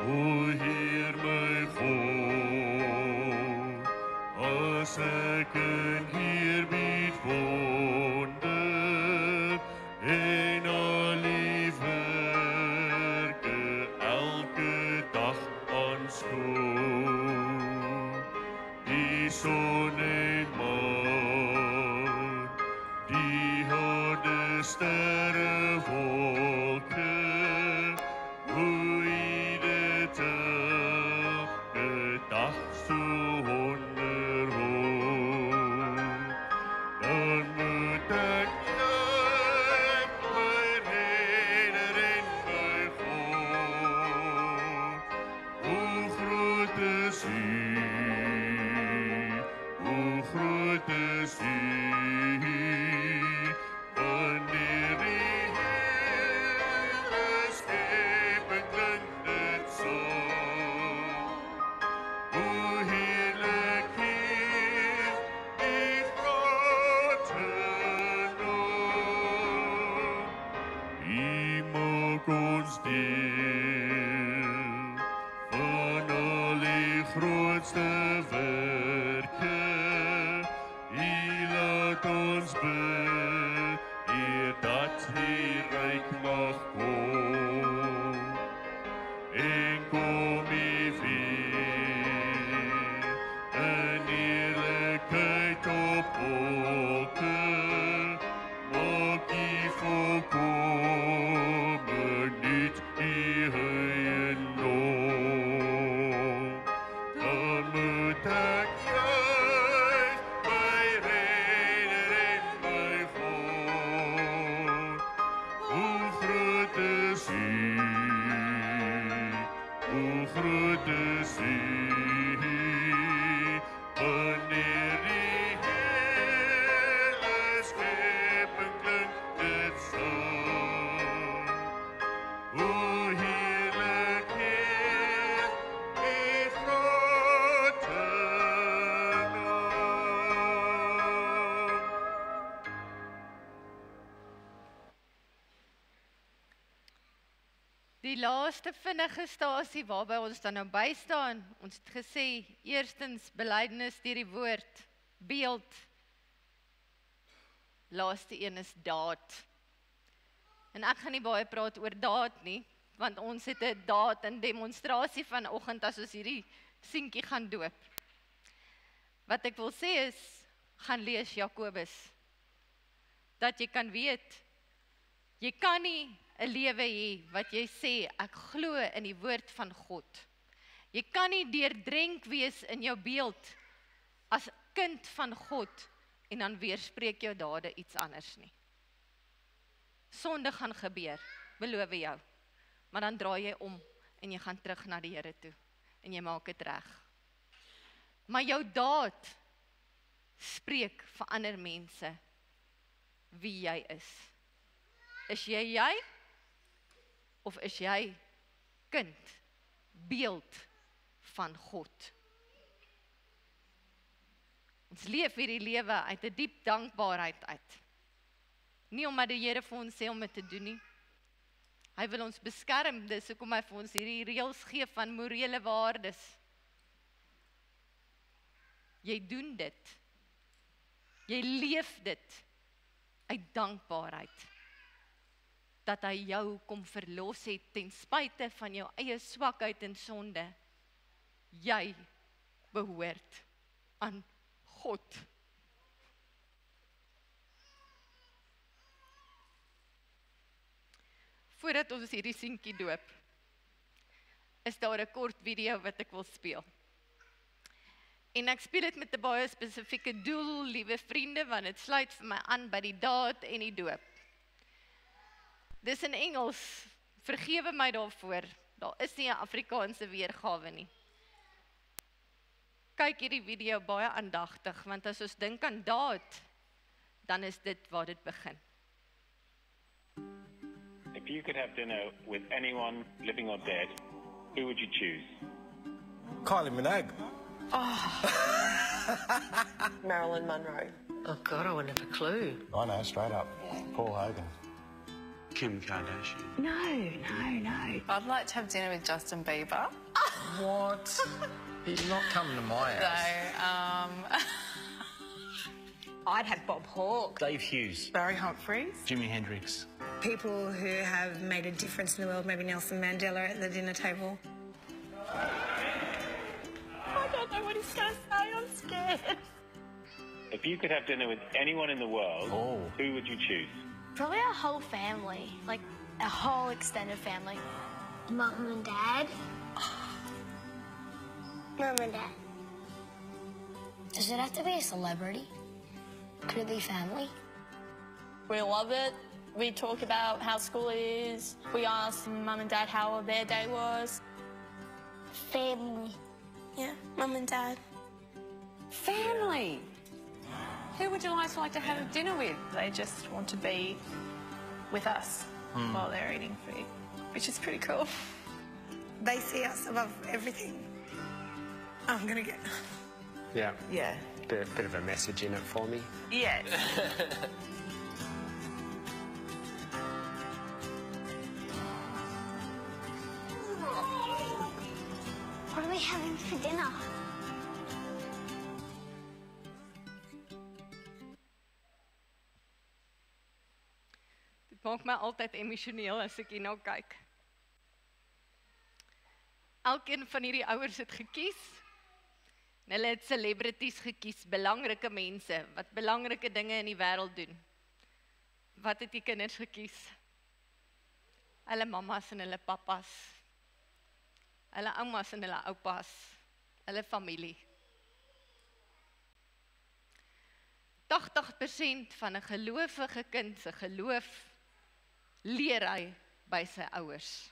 O Heer my God, as ek in hier bied wonder, en al die werke elke dag aanskou, die son en maan, die harde sterre wolke, hoe u dit elke dag so onderhoud, dan moet ek juig, my Redder en my God. Hoe groot is u, hoe groot is u, wanneer die hele skepping klink dit saam. Hoe heerlik hier die grote naam. U maak ons deel van al die grootste werke. U laat ons bid, eer dat die ryk mag kom. En kom u weer, in eerlikheid op wolke, maak u volkome nuut die eiendom. Dan moet ek juig, my Die laaste vinnige stasie waarby ons dan nou bystaan, ons het gesê, eerstens belydenis deur die woord, beeld. Laaste een is daad. En ek gaan nie baie praat oor daad nie, want ons het 'n daad en demonstrasie vanoggend as ons hierdie seentjie gaan doop. Wat ek wil sê is, gaan lees Jakobus. Dat jy kan weet, jy kan nie 'n lewe hê wat jy sê, ek glo in die woord van God. Jy kan nie deurdrenk wees in jou beeld as kind van God en dan weerspreek jou dade iets anders nie. Sonde gaan gebeur, beloof jou. Maar dan draai jy om en jy gaan terug na die Here toe en jy maak dit reg. Maar jou daad spreek vir ander mense wie jy is. Is jy of is jy kind, beeld van God? Ons leef hierdie lewe uit 'n diep dankbaarheid uit. Nie omdat die Here vir ons sê om dit te doen nie. Hy wil ons beskerm, dis hoekom hy vir ons hierdie reëls gee van morele waardes. Jy doen dit. Jy leef dit uit dankbaarheid. Dat hy jou kom verlos het ten spyte van jou eie swakheid en sonde. Jy behoort aan God. Voordat ons hierdie seentjie doop, is daar 'n kort video wat ek wil speel. En ek speel dit met 'n baie spesifieke doel, liewe vriende, want dit sluit vir my aan by die daad en die doop. Dis in Engels, vergewe my daarvoor, daar is nie 'n Afrikaanse weergawe nie. Kyk hierdie video baie aandagtig, want as ons dink aan daad, dan is dit waar dit begin. If you could have dinner with anyone, living or dead, who would you choose? Kylie Minogue. Marilyn Monroe. Oh God, I wouldn't have a clue. I know, straight up. Paul Hogan. Kim Kardashian. No. I'd like to have dinner with Justin Bieber. What? He's not coming to my house. I'd have Bob Hawke. Dave Hughes. Barry Humphries. Jimi Hendrix. People who have made a difference in the world, maybe Nelson Mandela at the dinner table. I don't know what he's going to say, I'm scared. If you could have dinner with anyone in the world, who would you choose? Probably our whole family, like a whole extended family. Mum and Dad. Mum and Dad. Does it have to be a celebrity? Could it be family? We love it. We talk about how school is. We ask Mum and Dad how their day was. Family. Yeah, Mum and Dad. Family. Who would you like to have dinner with? They just want to be with us while they're eating food, which is pretty cool. They see us above everything. I'm gonna get... Yeah. Yeah. Bit of a message in it for me. Yes. What are we having for dinner? Dit maak my altyd emosioneel as ek hierna kyk. Elkeen van hierdie ouers het gekies. En hulle het celebrities gekies, belangrike mense wat belangrike dinge in die wêreld doen. Wat het die kinders gekies? Hulle mammas en hulle pappas. Hulle oumas en hulle oupas. Hulle familie. 80% van 'n gelowige kind se geloof leer hy by sy ouers.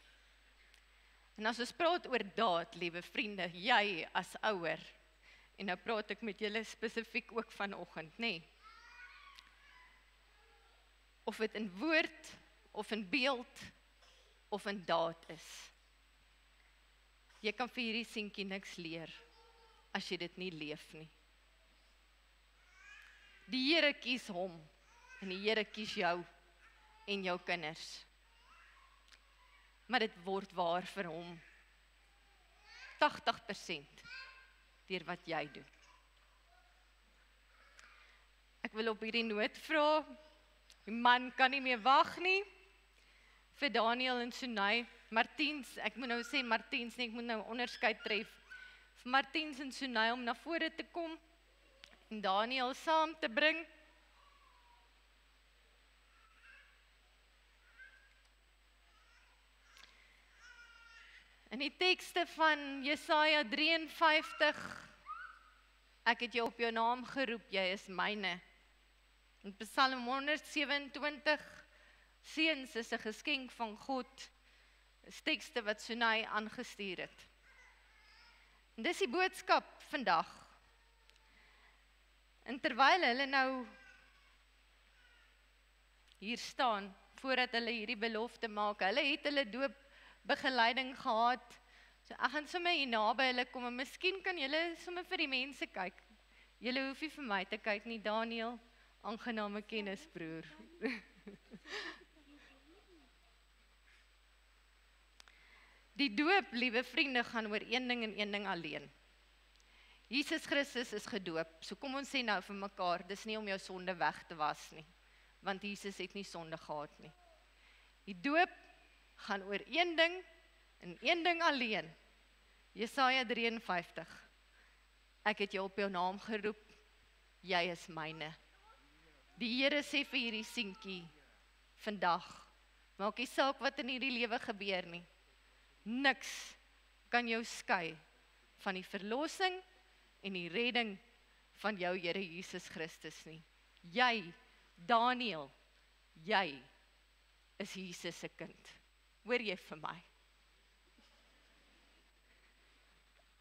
En as ons praat oor daad, liewe vriende, jy as ouer, en nou praat ek met julle spesifiek ook vanoggend, nê? Of dit in woord, of in beeld, of in daad is. Jy kan vir hierdie seentjie niks leer, as jy dit nie leef nie. Die Here kies hom, en die Here kies jou, en jou kinders. maar dit word waar vir hom. 80% deur wat jy doen. Ek wil op hierdie noot vra, die man kan nie meer wag nie, vir Daniel en Sunay, Martiens, ek moet nou sê Martiens nie, ek moet nou onderskeid tref, vir Martiens en Sunay om na vore te kom, en Daniel saam te bring. In die tekste van Jesaja 53, ek het jou op jou naam geroep, jy is myne. In Psalm 127, seuns is 'n geskenk van God, is tekste wat Sunay aangestuur het. En dis die boodskap vandag. En terwyl hulle nou hier staan, voordat hulle hierdie belofte maak, hulle het hulle doopbegeleiding gehad, so ek gaan sommer hier naby hulle kom, en miskien kan julle sommer vir die mense kyk. Julle hoef nie vir my te kyk nie, Daniel, aangename kennis, broer. Die doop, liewe vriende, gaan oor een ding en een ding alleen. Jesus Christus is gedoop, so kom ons sê nou vir mekaar, dis nie om jou sonde weg te was nie, want Jesus het nie sonde gehad nie. Die doop gaan oor een ding en een ding alleen. Jesaja 53. Ek het jou op jou naam geroep, jy is myne. Die Here sê vir hierdie seentjie vandag, maak nie saak wat in hierdie lewe gebeur nie. Niks kan jou skei van die verlossing en die redding van jou Here Jesus Christus nie. Jy, Daniel, jy is Jesus se kind. Hoor jy vir my?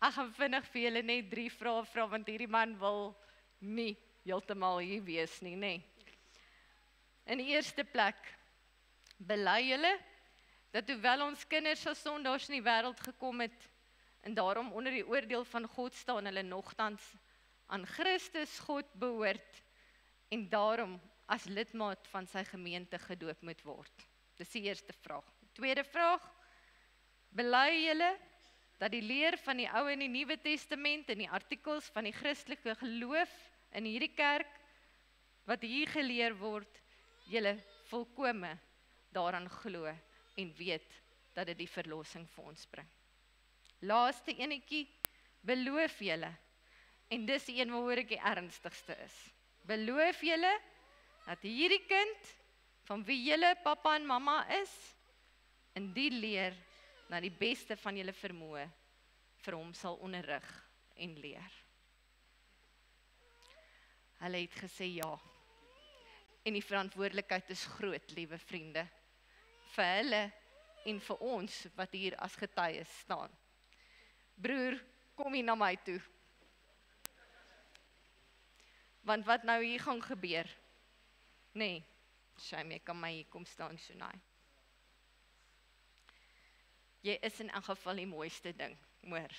Ek gaan vinnig vir julle net 3 vrae vra, want hierdie man wil nie heeltemal hier wees nie, nê? In die eerste plek, bely julle dat hoewel ons kinders as sondaars in die wêreld gekom het, en daarom onder die oordeel van God staan, hulle nogtans aan Christus God behoort, en daarom as lidmaat van sy gemeente gedoop moet word. Dis die eerste vraag. Tweede vraag, bely julle dat die leer van die Ou en die Nuwe Testament en die artikels van die Christelike geloof in hierdie kerk, wat hier geleer word, julle volkome daaraan glo en weet dat dit die verlossing vir ons bring. Laaste enetjie, beloof julle, en dis die een waaroor ek die ernstigste is, beloof julle dat hierdie kind, van wie julle pappa en mamma is, in die leer, na die beste van julle vermoë, vir hom sal onderrig en leer. Hulle het gesê ja, en die verantwoordelikheid is groot, liewe vriende, vir hulle en vir ons, wat hier as getuies staan. Broer, kom hier na my toe. Want wat nou hier gaan gebeur? Nee, Shame, ek kan my hier kom staan, Sunay. Jy is in elk geval die mooiste ding, hoor.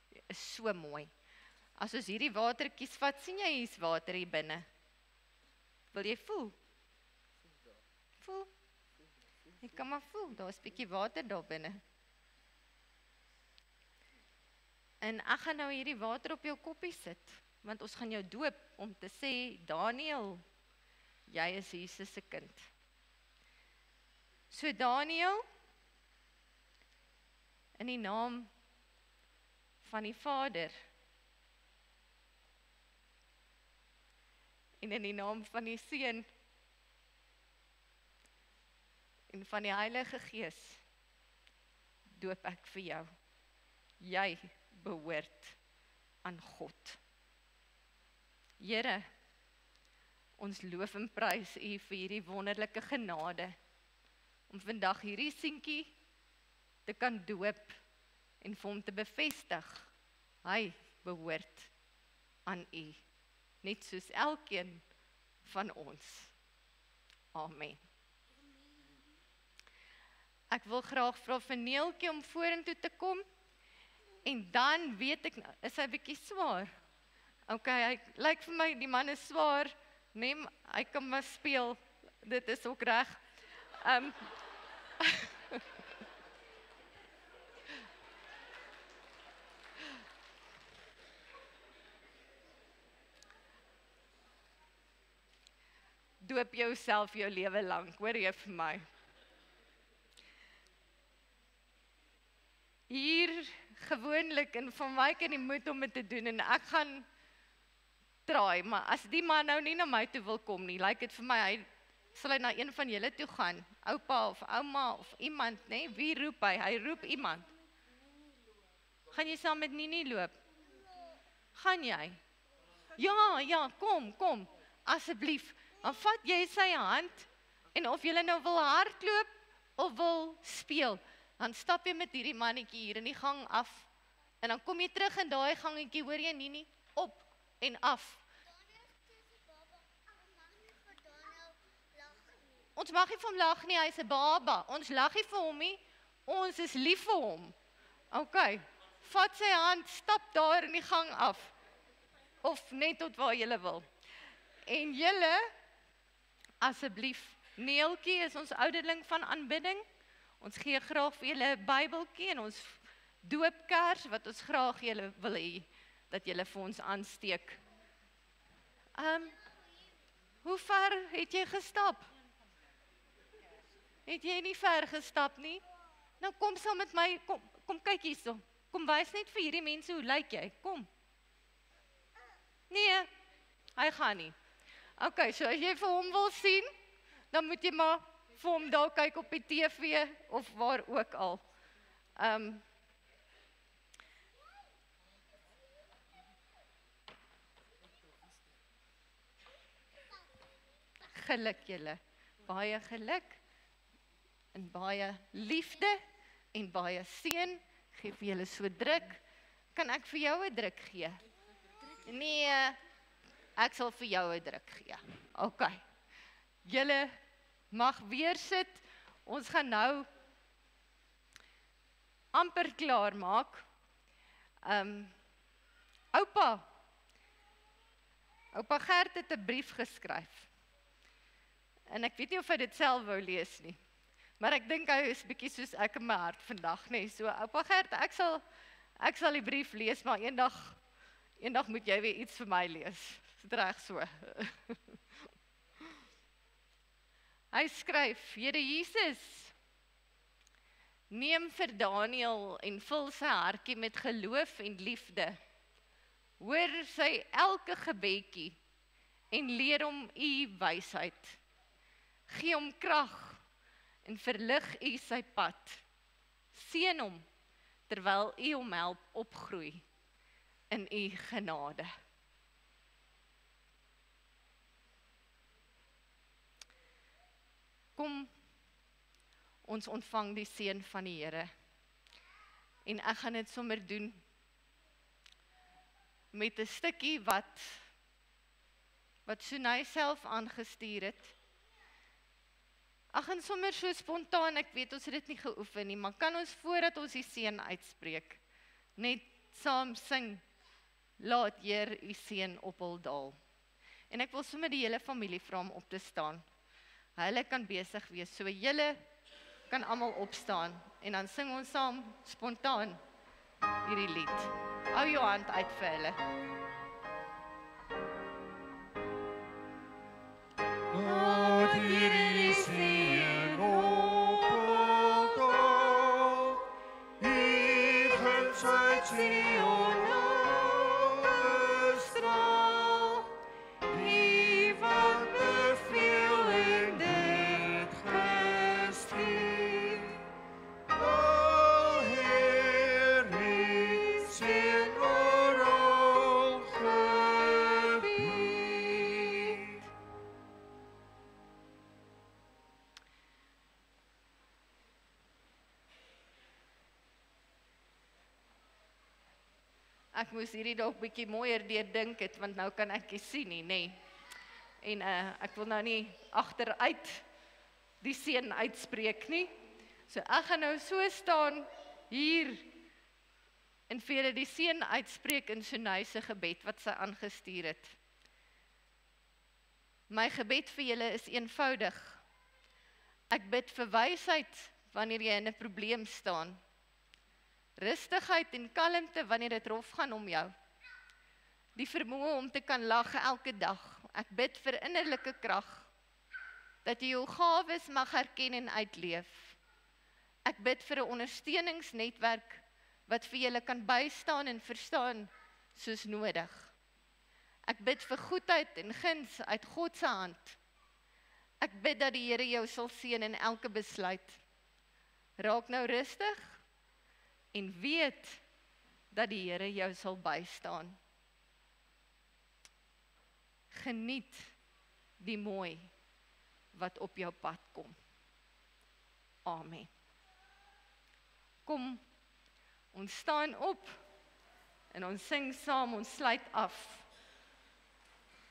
Jy is so mooi. As ons hierdie watertjies vat, sien jy hier's water hier binne? Wil jy voel? Voel? Ek kan maar voel, daar is 'n bietjie water daar binne. En ek gaan nou hierdie water op jou koppie sit, want ons gaan jou doop om te sê, Daniel, jy is Jesus se kind. So Daniel, in die naam van die Vader, en in die naam van die Seun, en van die Heilige Gees, doop ek vir jou. Jy behoort aan God. Here, ons loof en prys U vir hierdie wonderlike genade, om vandag hierdie seentjie te kan doop, en vir hom te bevestig, hy behoort aan U, net soos elkeen van ons. Amen. Ek wil graag vra vir Neeltjie om vorentoe te kom, en dan weet ek, is hy bietjie swaar? Ok, hy lyk vir my, die man is swaar, neem, hy kan maar speel, dit is ook reg. doop jouself jou lewe lank, hoor jy vir my. Hier gewoonlik, en van my kan die moed om dit te doen, en ek gaan try, maar as die man nou nie na my toe wil kom nie, lyk dit vir my, sal hy na een van julle toe gaan, oupa of ouma of iemand, nee, wie roep hy? Hy roep iemand. Gaan jy saam met Nini loop? Gaan jy? Ja, kom, asseblief, dan vat jy sy hand, en of jy nou wil hardloop, of wil speel, dan stap jy met hierdie mannetjie hier in die gang af, en dan kom jy terug in daai gangetjie, hoor jy Nini, op en af. Ons mag nie vir hom lag nie, hy is 'n baba, ons lag nie vir hom nie, ons is lief vir hom. Ok, vat sy hand, stap daar in die gang af, of net tot waar julle wil. En julle, asseblief, Neeltjie is ons ouderling van aanbidding, ons gee graag vir julle 'n Bybeltjie en ons doopkers wat ons graag julle wil hê dat julle vir ons aansteek. Hoe ver het jy gestap? Het jy nie ver gestap nie? Nou kom saam met my, kom kyk hierso. Kom wys net vir hierdie mense hoe lyk jy. Kom. Nee, hy gaan nie. Ok, so as jy vir hom wil sien, dan moet jy maar vir hom daar kyk op die TV of waar ook al. Geluk julle, baie geluk en baie liefde en baie seën. Geef vir julle so druk. Kan ek vir jou 'n druk gee? Nee, ek sal vir jou 'n druk gee. Ok. Julle mag weer sit. Ons gaan nou amper klaar maak. Oupa Gert het 'n brief geskryf. En ek weet nie of hy dit self wou lees nie. Maar ek dink hy is bietjie soos ek in my hart vandag, nee. So oupa Gert, ek sal die brief lees, maar eendag moet jy weer iets vir my lees. Is dit reg so? Hy skryf: Here Jesus, neem vir Daniel en vul sy hartjie met geloof en liefde. Hoor sy elke gebedjie en leer hom u wysheid. Gee hom krag en verlig u sy pad. Seën hom terwyl u hom help opgroei in u genade. Kom, ons ontvang die seën van die Here. En ek gaan dit sommer doen met 'n stukkie wat Sunay self aangestuur het. Ek gaan sommer so spontaan, ek weet ons het dit nie geoefen nie, maar kan ons voordat ons die seën uitspreek, net saam sing, laat Heer u seën op hul daal. En ek wil sommer die hele familie vra om op te staan. Hulle kan besig wees, so julle kan almal opstaan, en dan sing ons saam spontaan hierdie lied. Hou jou hand uit vir hulle. Laat hierdie seën op hul daal, hier guns uit Sion straal, die wat beveel en dit geskied. O Heer, u seën oor al gebied. Ek moes hierdie dalk bietjie mooier deurdink het, want nou kan ek nie sien nie, nee. En ek wil nou nie agteruit die seën uitspreek nie. So ek gaan nou so staan hier en vir julle die seën uitspreek in Sunay se gebed wat sy aangestuur het. My gebed vir julle is eenvoudig. Ek bid vir wysheid wanneer jy in 'n probleem staan. Rustigheid en kalmte wanneer dit rof gaan om jou. Die vermoë om te kan lag elke dag. Ek bid vir innerlike krag dat jy jou gawes mag herken en uitleef. Ek bid vir 'n ondersteuningsnetwerk wat vir julle kan bystaan en verstaan soos nodig. Ek bid vir goedheid en guns uit God se hand. Ek bid dat die Here jou sal seën in elke besluit. Raak nou rustig en weet dat die Here jou sal bystaan. Geniet die mooi wat op jou pad kom. Amen. Kom, ons staan op en ons sing saam, ons sluit af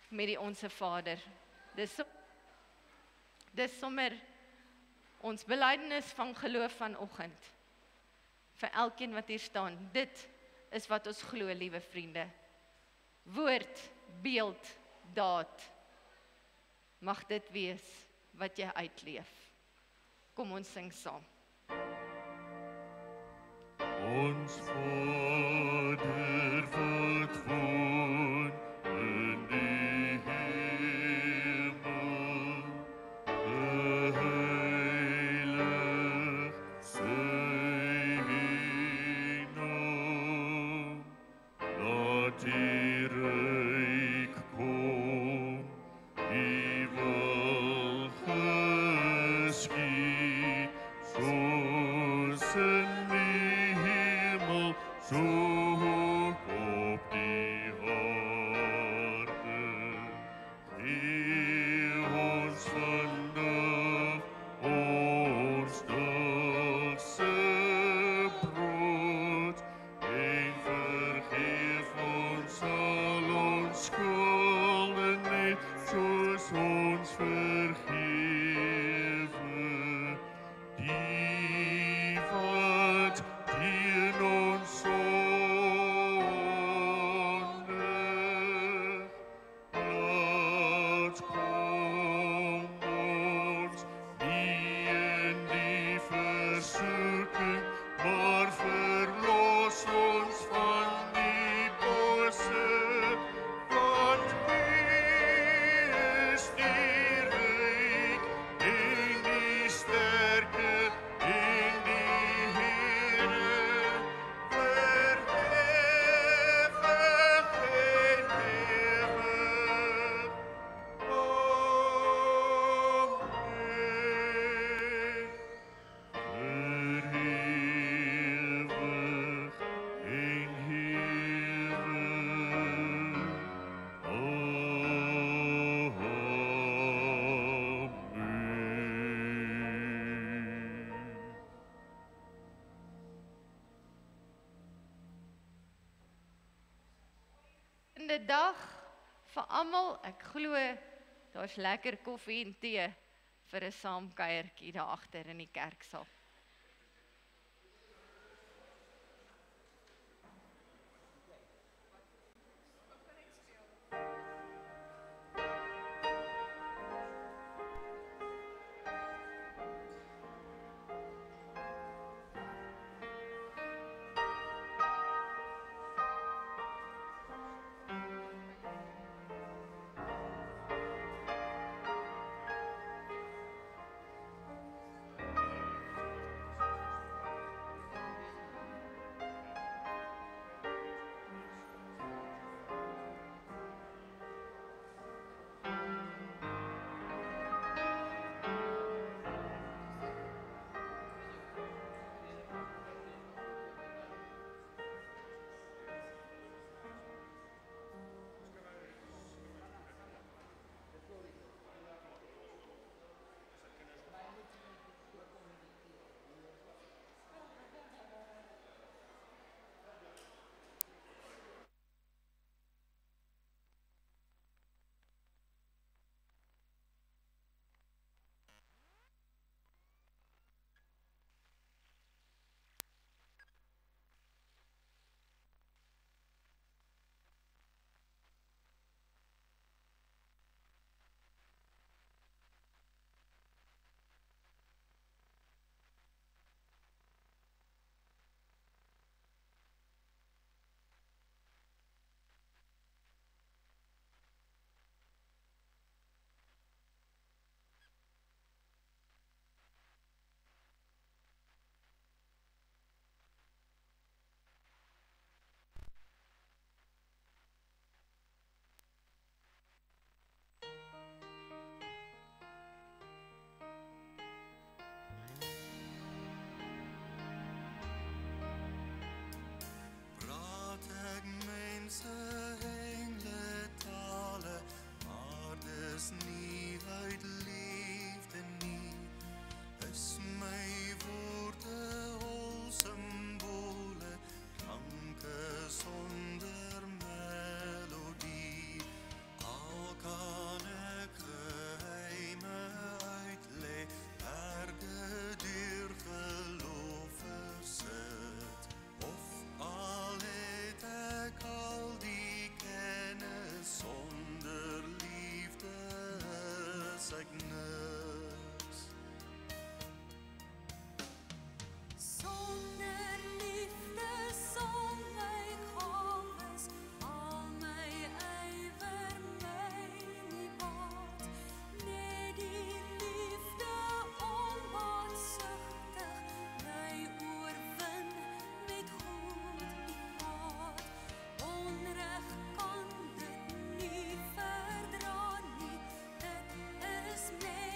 met die Onse Vader. Dis sommer ons belydenis van geloof vanoggend. Vir elkeen wat hier staan, dit is wat ons glo, liewe vriende. Woord, beeld, daad. Mag dit wees wat jy uitleef. Kom ons sing saam. Ons Vader wat woon in die hemel, geheilig sy naam. Laat die ryk kom, die wil geskied, soos in die hemel, so ook op die aarde. Gee ons vandag ons dagse brood, en vergeef ons al ons skulde net, soos ons vergewe die wat teen ons sondig. Laat kom ons nie in die versoeking, maar verlos ons van die bose, want U is die ryk en die sterke en die Here, verheffig en ewig. Amen. Verheffig en ewig. Amen. In die dag vir almal, ek glo daar's lekker koffie en tee vir 'n saamkuiertjie daar agter in die kerksaal. was ek niks. Sonder liefde sal my gawes, al my ywer my nie baat. Net die liefde onbaatsigtig my oorwin met God die raad. Onreg kan dit nie verdra nie, dit is net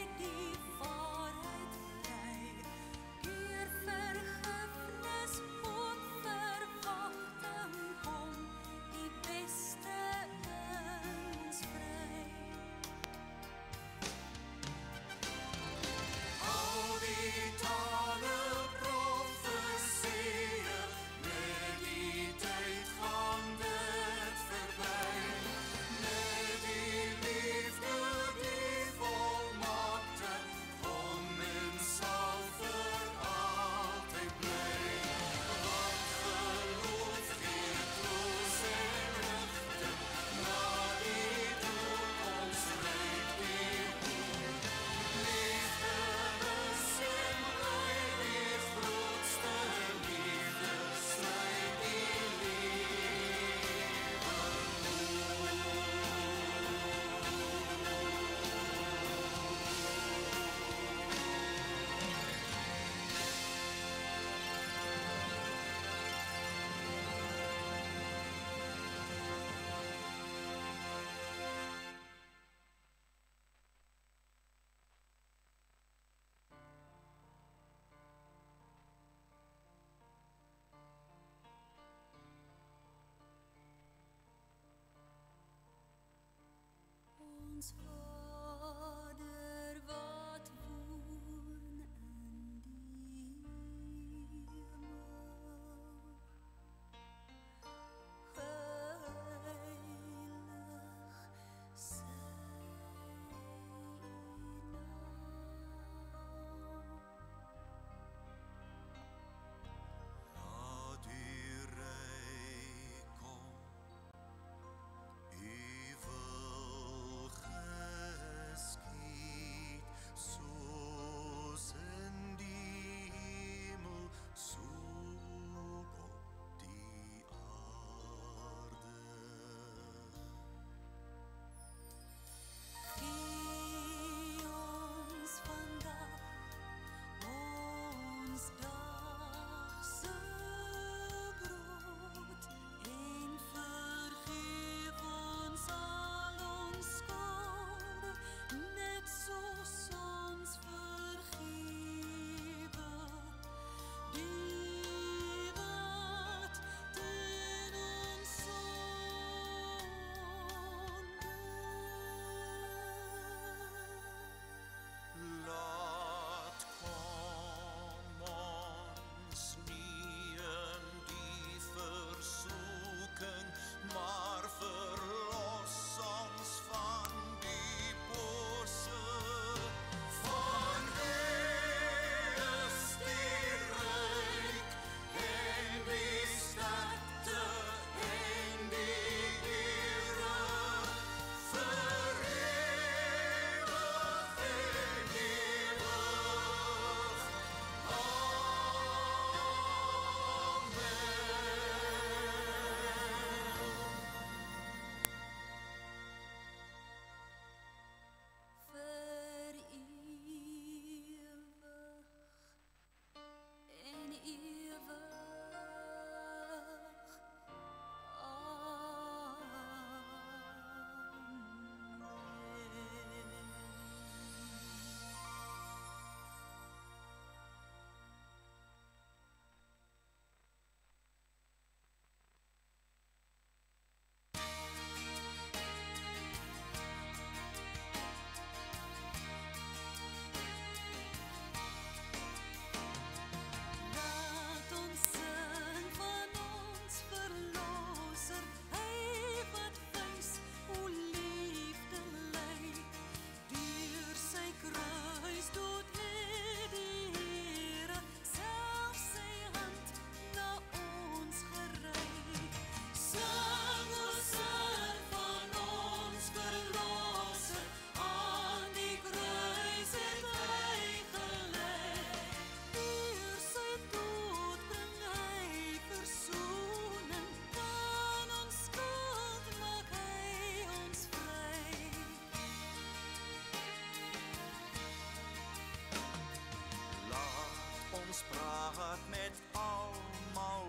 Ons praat met almal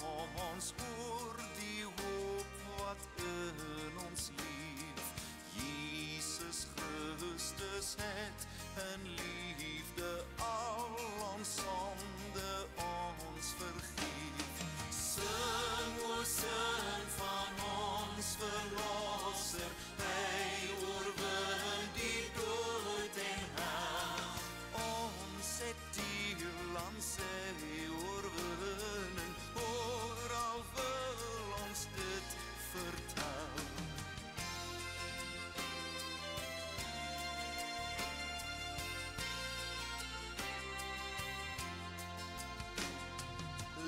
om ons oor die hoop wat in ons leef. Jesus Christus het in liefde al ons sonde ons vergeef. Sing o sing van ons verlosser, hy oorwin die dood en hel. Ons het deel aan sy oorwinning, oral wil ons dit vertel.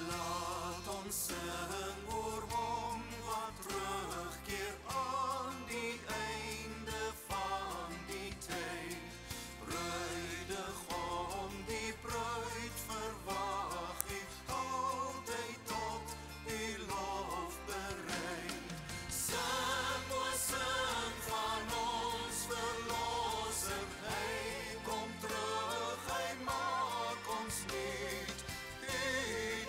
Laat ons sing oor hom wat terugkeer aan die einde van die tyd. Bruidegom die bruid verwag, altyd tot die lof bereid. Sing o sing van ons verlosser, hy kom terug, hy maak ons nuut.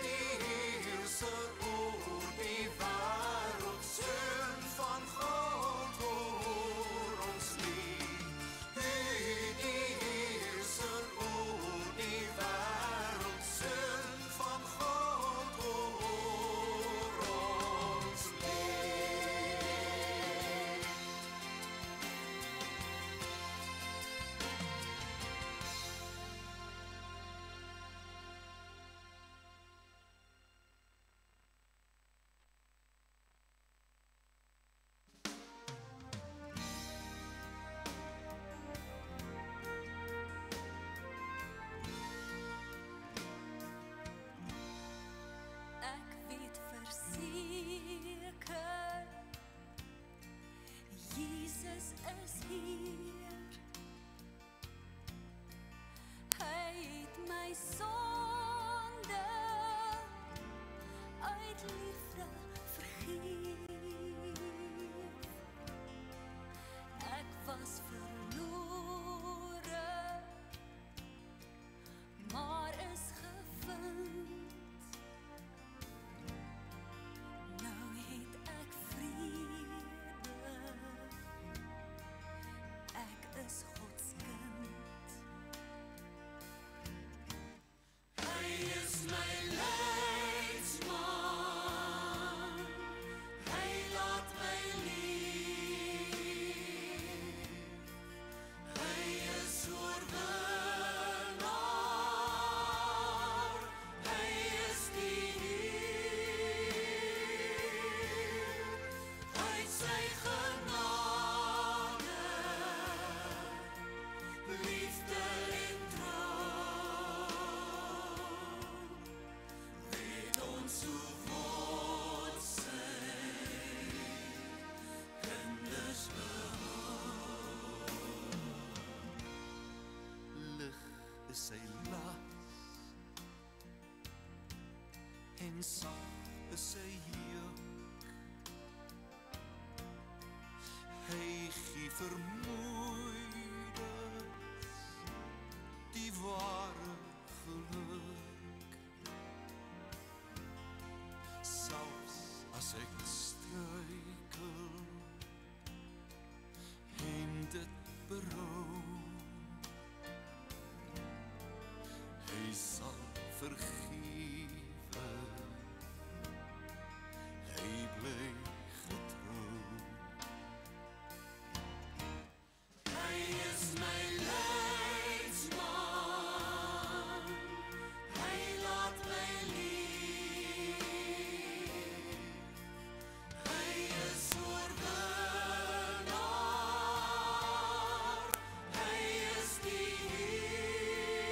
Die heerser oor die wêreld, Seun van God, hoor ons lied. Die heerser oor die wêreld, Seun van God, hoor ons lied. Ek weet verseker, Jesus is hier. Hy het my sonde uit liefde vergeef. Ek was verlore, maar is gevind. Nou het ek vrede, ek is Gods kind. Hy is my leidsman, hy laat my leef. Hy is oorwinnaar, hy is die Heer. Uit sy genade, liefde en trou, weet ons hoe word sy kinders behou. Lig is sy las, en sag is sy juk. Hy gee vermoeides die ware geluk. Selfs as ek struikel en dit berou, hy sal vergewe, hy bly getrou. Hy is my leidsman, hy laat my leef. Hy is oorwinnaar, hy is die Heer.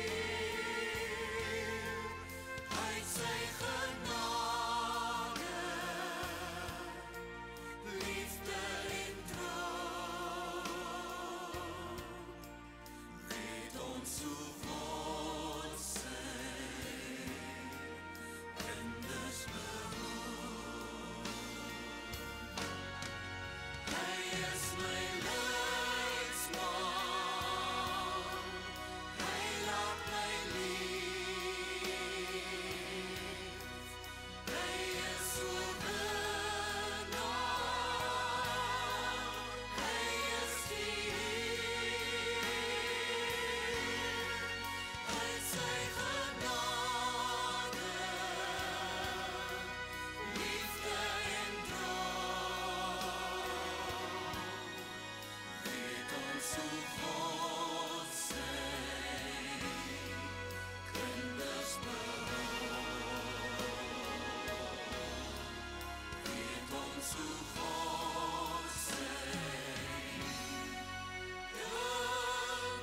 to God sing.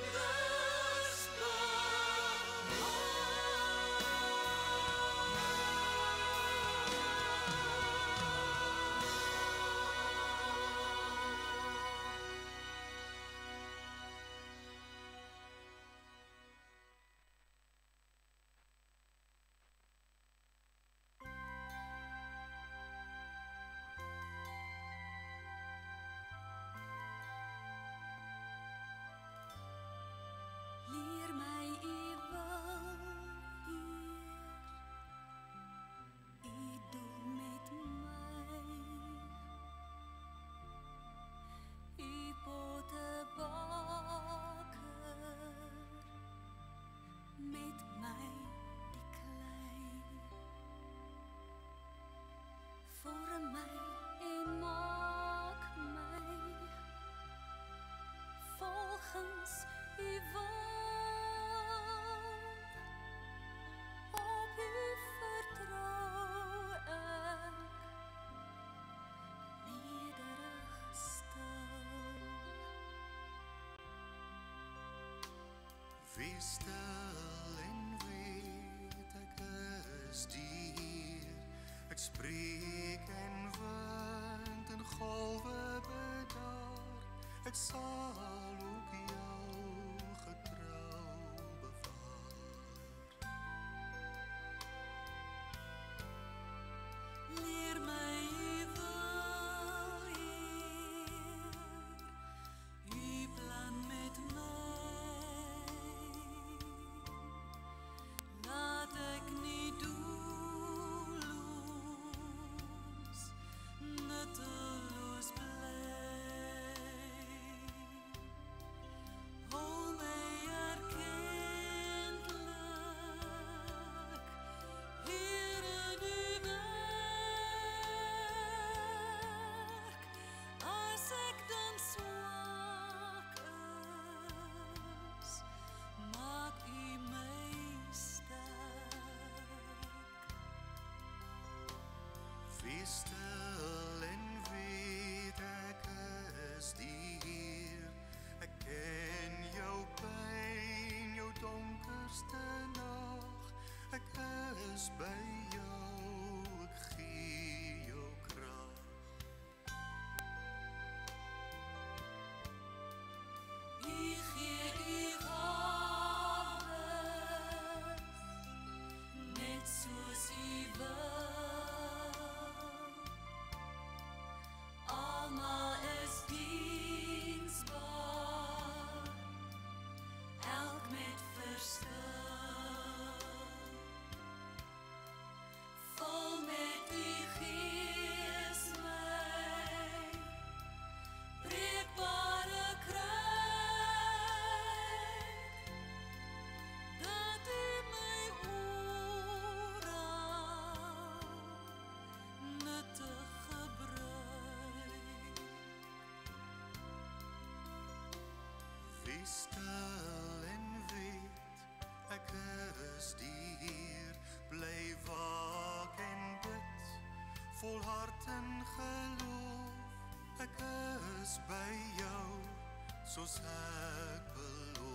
Goodness Leer my u wil eer, u doel met my, u pottebakker, met my die klei, vorm my en maak my, volgens u wil. Op u vertrou ek, nederig stil. Wees stil en weet ek is die Heer. Ek spreek en wind en golwe bedaar. Ek sal ook jou getrou bewaar. Leer my u wil eer, u plan met my, laat ek nie doelloos, nutteloos bly. Hou my erkentlik, Heer in u werk, as ek dan swak is, maak u my sterk. Wees stil en weet ek is die Heer. Ek ken jou pyn, jou donkerste nag. Ek is by jou, ek gee jou krag. U gee u gawes, net soos u wil. Almal is diensbaar, elk met verskil. Vol met u gees my, breekbare kruik, dat u my oral nuttig gebruik. Wees stil en weet ek is die Heer. Bly waak en bid, volhard in geloof. Ek is by jou, soos ek beloof.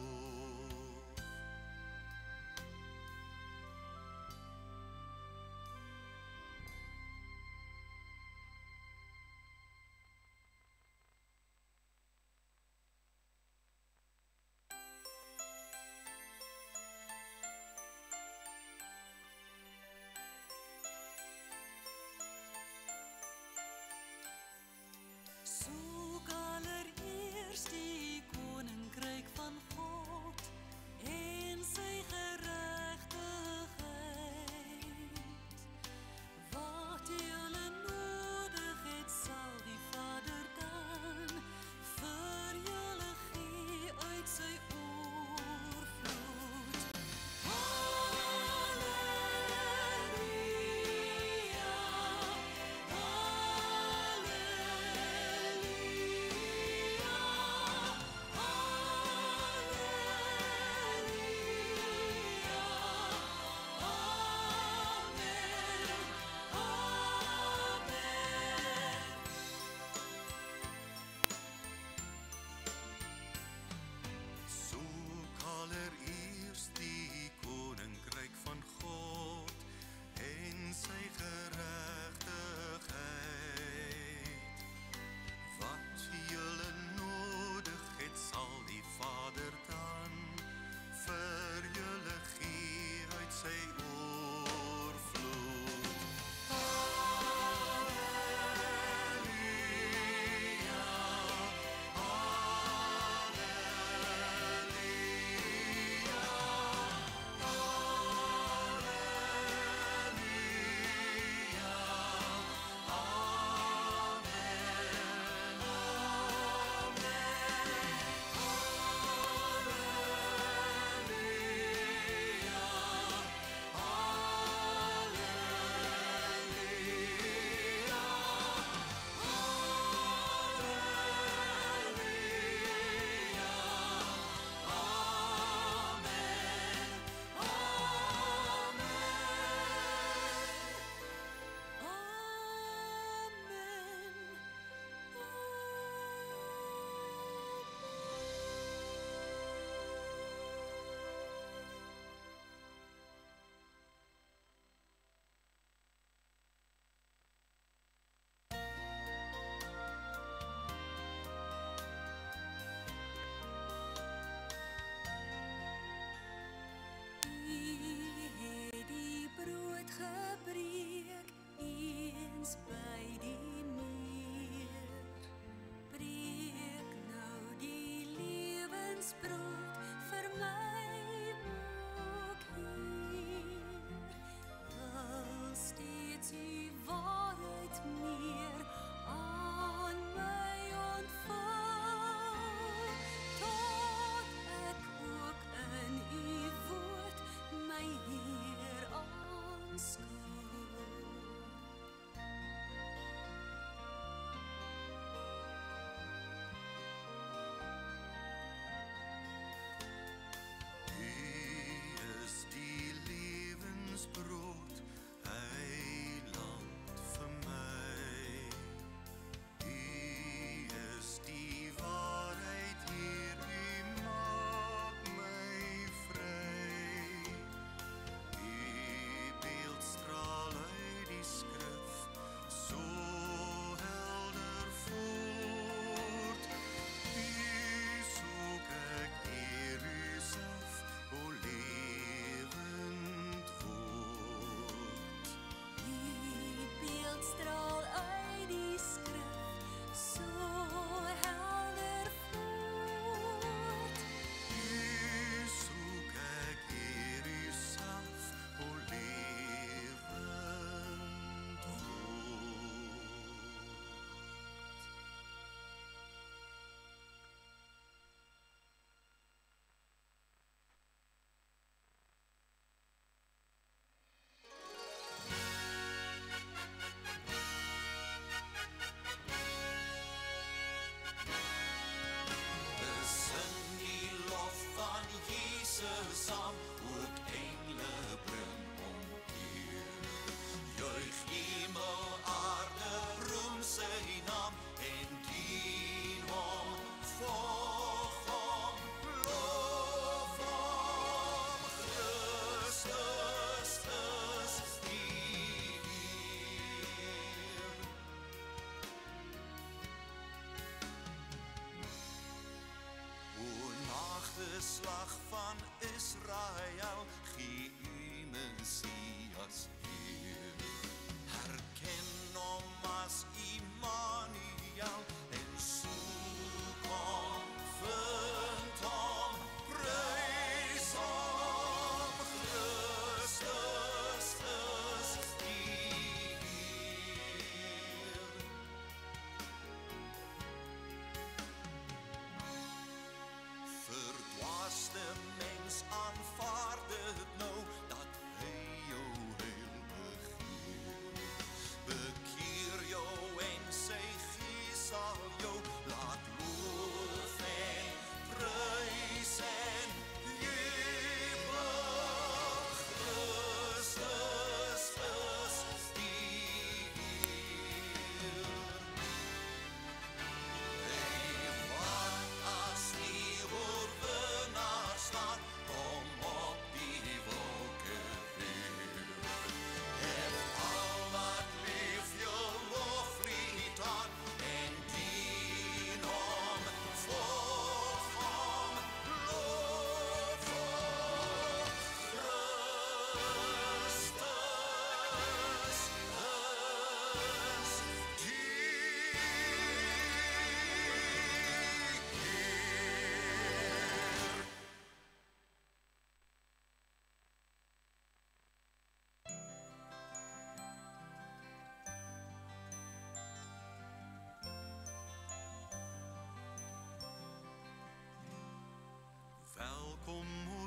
Soek allereerst die koninkryk van God.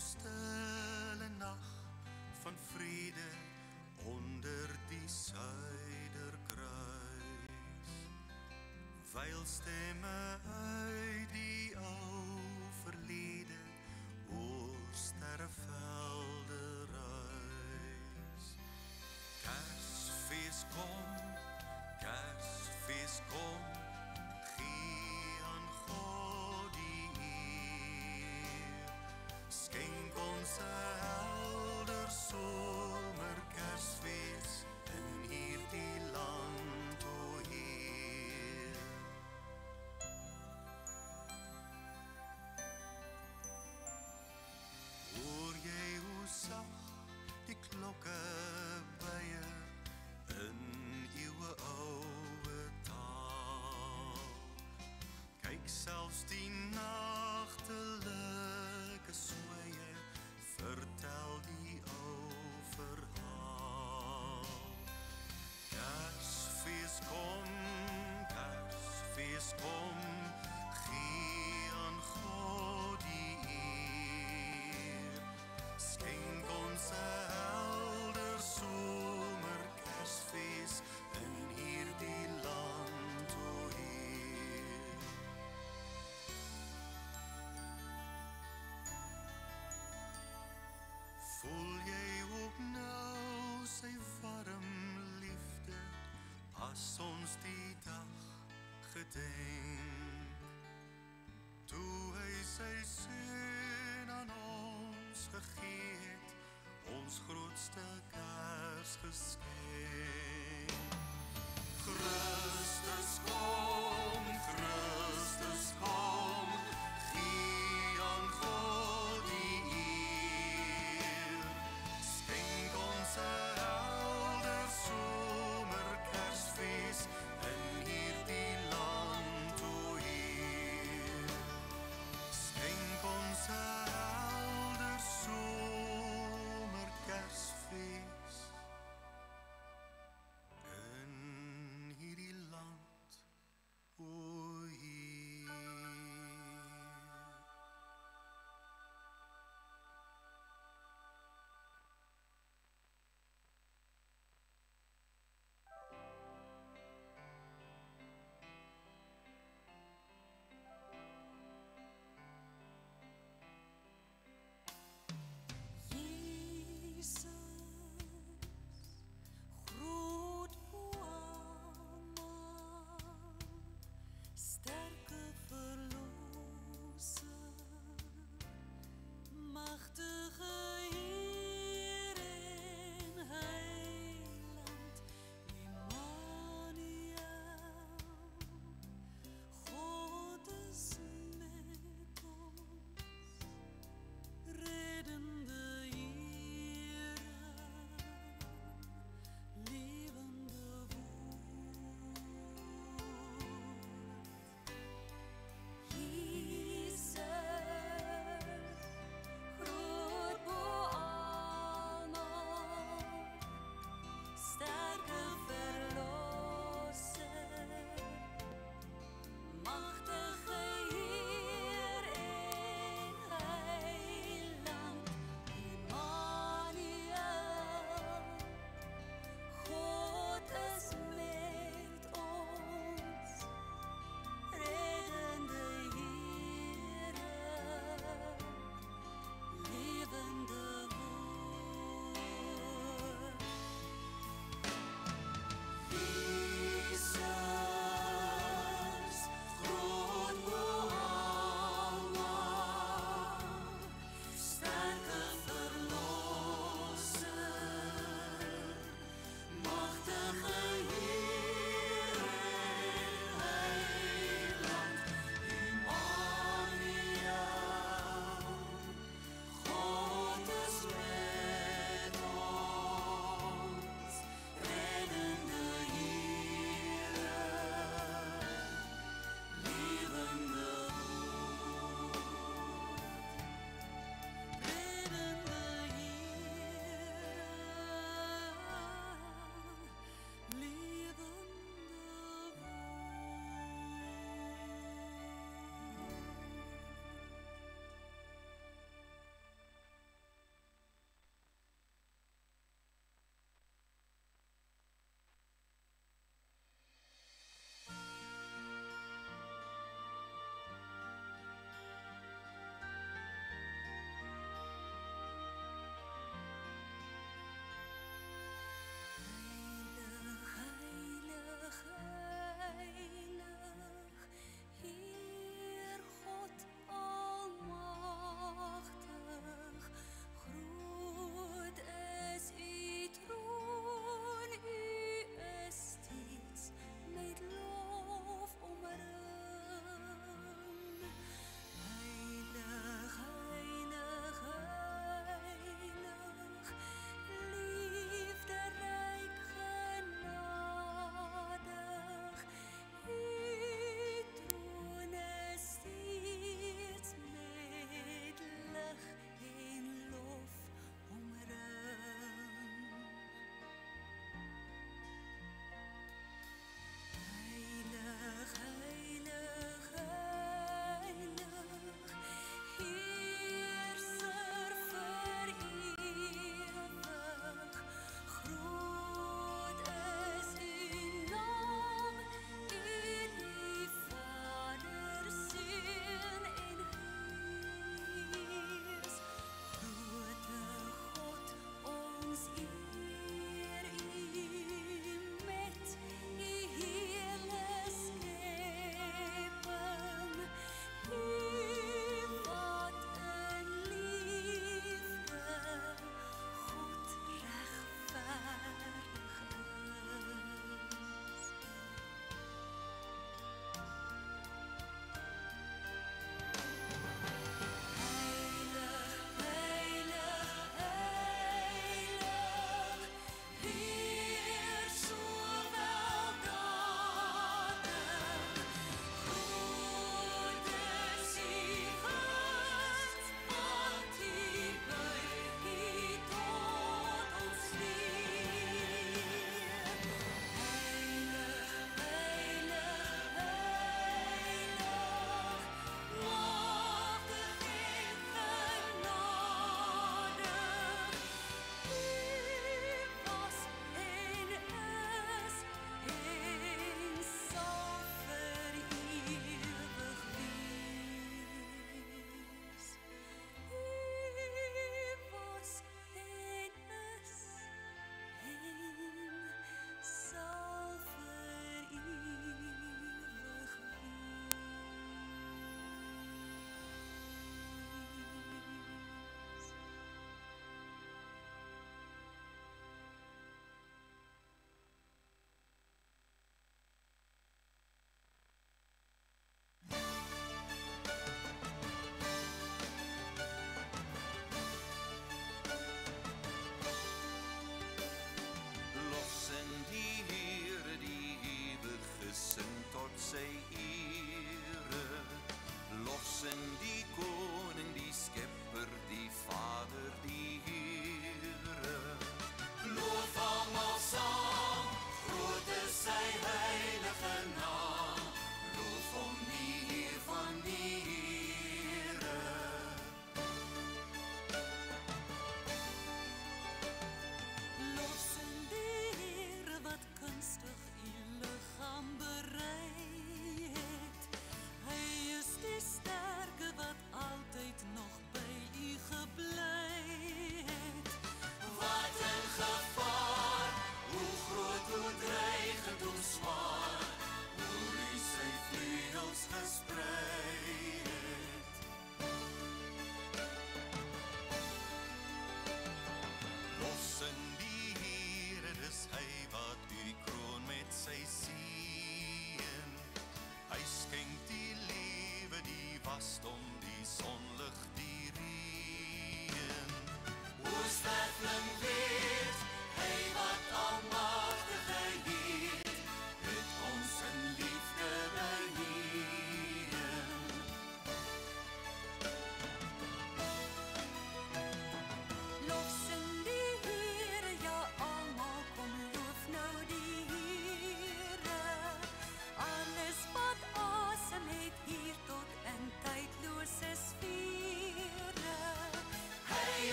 stille nag van vrede onder die Suiderkruis, wyl stemme uit die ou verlede oor sterrevelde reis. Kersfees kom, gee aan God die eer, skenk ons 'n helder somer Kersfees in hierdie land, o Heer. Hoor jy hoe sag die klokke bye in eeuwe ouwe taal? Kyk selfs die nagtelike sweye vertel die ou verhaal. Kersfees kom, gee aan God die eer, skenk ons 'n helder somer Kersfees in hierdie land, o Heer. Voel jy ook nou sy warm liefde, as ons die dag gedenk, toe hy sy seun aan ons gegee het, ons grootste Kersgeskenk.